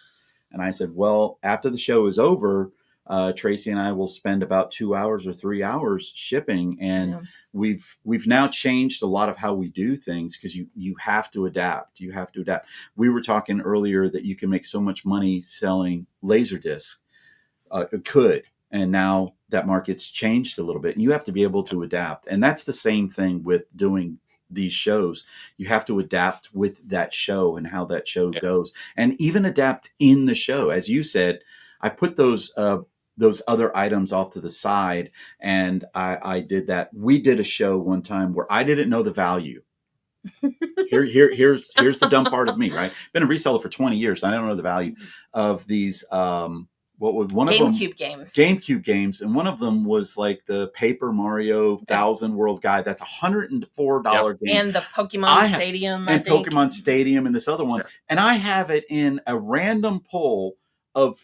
And I said, well, after the show is over, Tracy and I will spend about 2 hours or 3 hours shipping. And we've now changed a lot of how we do things because you have to adapt. You have to adapt. We were talking earlier that you can make so much money selling laser discs. And now that market's changed a little bit. And you have to be able to adapt. And that's the same thing with doing these shows. You have to adapt with that show and how that show goes, and even adapt in the show. As you said, I put those other items off to the side, and I did that. We did a show one time where I didn't know the value. Here's the dumb part of me, right? Been a reseller for 20 years. And I don't know the value of these what was one of them? GameCube games, and one of them was like the Paper Mario Thousand World Guide. That's $104 game, and the Pokemon Stadium, Pokemon Stadium, and this other one. And I have it in a random pull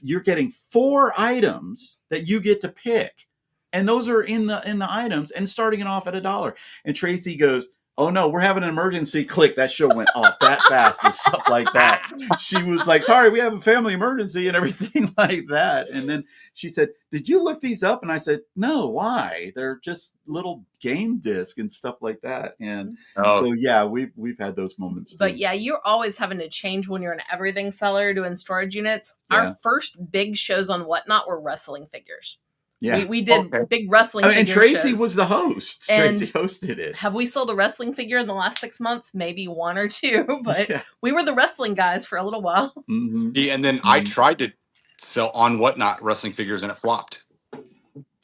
you're getting 4 items that you get to pick. And those are in the items and starting it off at $1. And Tracy goes, "Oh no, we're having an emergency." Click, that show went off that fast and stuff like that. She was like, "Sorry, we have a family emergency," and everything like that. And then she said, "Did you look these up?" And I said, "No, why? They're just little game discs and stuff like that." And so yeah, we've had those moments too. But yeah, you're always having to change when you're an everything seller doing storage units. Yeah. Our first big shows on Whatnot were wrestling figures. Yeah. We did big wrestling figure and Tracy shows. was the host. And Tracy hosted it. have we sold a wrestling figure in the last 6 months? Maybe 1 or 2, but we were the wrestling guys for a little while. Mm-hmm. Yeah, and then I tried to sell on Whatnot wrestling figures and it flopped.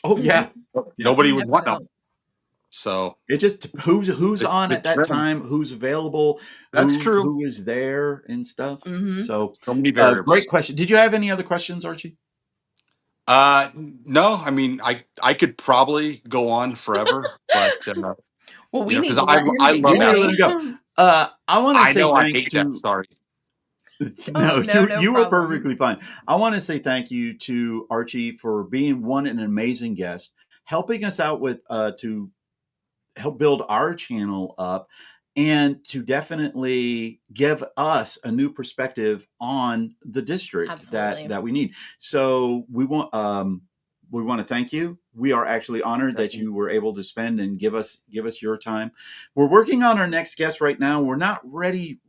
Oh yeah. Nobody would want them. So it just who's on at that time, who's available, that's true, who is there and stuff. Mm-hmm. So many variables. Great question. Did you have any other questions, Archie? No, I mean, I could probably go on forever, but well, we need to I love let him go. I want to say thanks to. Sorry. No, you were perfectly fine. I want to say thank you to Archie for being an amazing guest, helping us out with to help build our channel up, and to definitely give us a new perspective on the district that we need. So we want to thank you. We are actually honored that you were able to spend and give us your time. We're working on our next guest right now. We're not really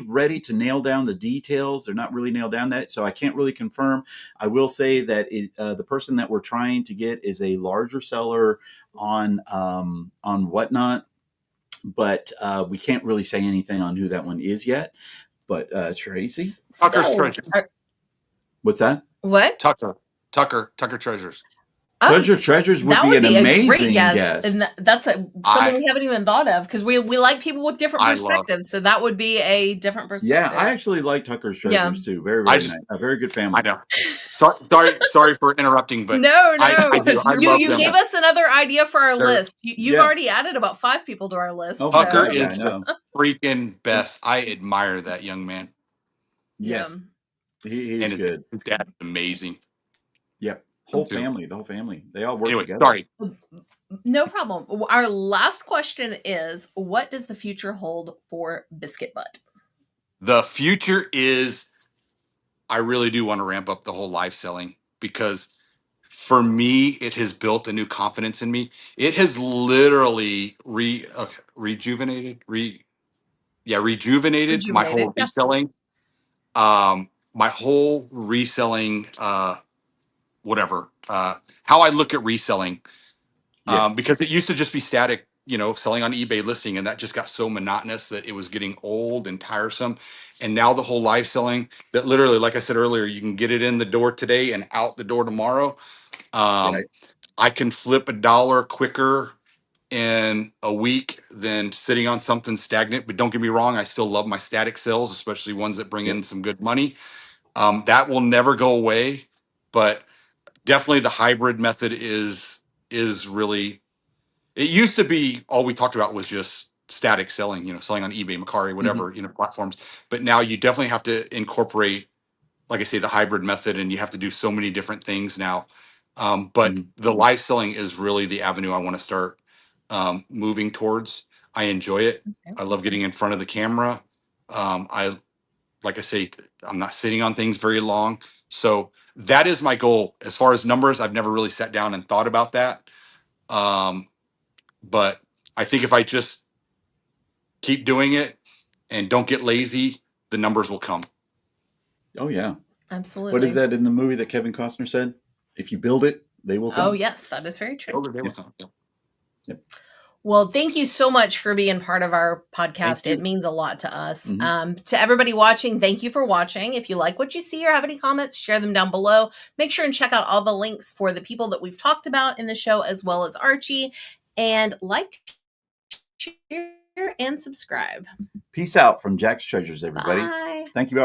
ready to nail down the details. They're not really nailed down yet, so I can't really confirm. I will say that the person that we're trying to get is a larger seller on Whatnot, but we can't really say anything on who that one is yet. But Tracy, Tucker's Treasures. What's that? What? Tucker Treasures. Treasures would be an amazing great guest. And that's something we haven't even thought of, because we like people with different perspectives. So that would be a different perspective. Yeah, I actually like Tucker's Treasures too. Very nice. A very good family. I know. Sorry for interrupting, but no. I do. I love you them. gave us another idea for our list. You've already added about 5 people to our list. Oh, Tucker is the freaking best. I admire that young man. Yes, he's good. His dad's amazing. Yep. The whole family. They all work together. Sorry. No problem. Our last question is, what does the future hold for Biscuittbutt? The future is, I really do want to ramp up the whole live selling, because for me, it has built a new confidence in me. It has literally rejuvenated my whole reselling. My whole reselling, how I look at reselling, because it used to just be static, selling on eBay listing, and that just got so monotonous that it was getting old and tiresome. And now the whole live selling, that literally, like I said earlier, you can get it in the door today and out the door tomorrow. I can flip $1 quicker in a week than sitting on something stagnant. But don't get me wrong, I still love my static sales, especially ones that bring in some good money. That will never go away, but definitely the hybrid method is really. It used to be all we talked about was just static selling, selling on eBay, Mercari, whatever, platforms. But now you definitely have to incorporate, like I say, the hybrid method, and you have to do so many different things now. But the live selling is really the avenue I want to start moving towards. I enjoy it. I love getting in front of the camera. Like I say, I'm not sitting on things very long. So that is my goal. As far as numbers, I've never really sat down and thought about that. But I think if I just keep doing it and don't get lazy, the numbers will come. Oh, yeah. Absolutely. What is that in the movie that Kevin Costner said? If you build it, they will come. Oh, yes, that is very true. They will come. Yep. Well, thank you so much for being part of our podcast. It means a lot to us. To everybody watching, thank you for watching. If you like what you see or have any comments, share them down below. Make sure and check out all the links for the people that we've talked about in the show, as well as Archie. And like, share, and subscribe. Peace out from Jack's Treasures, everybody. Bye. Thank you.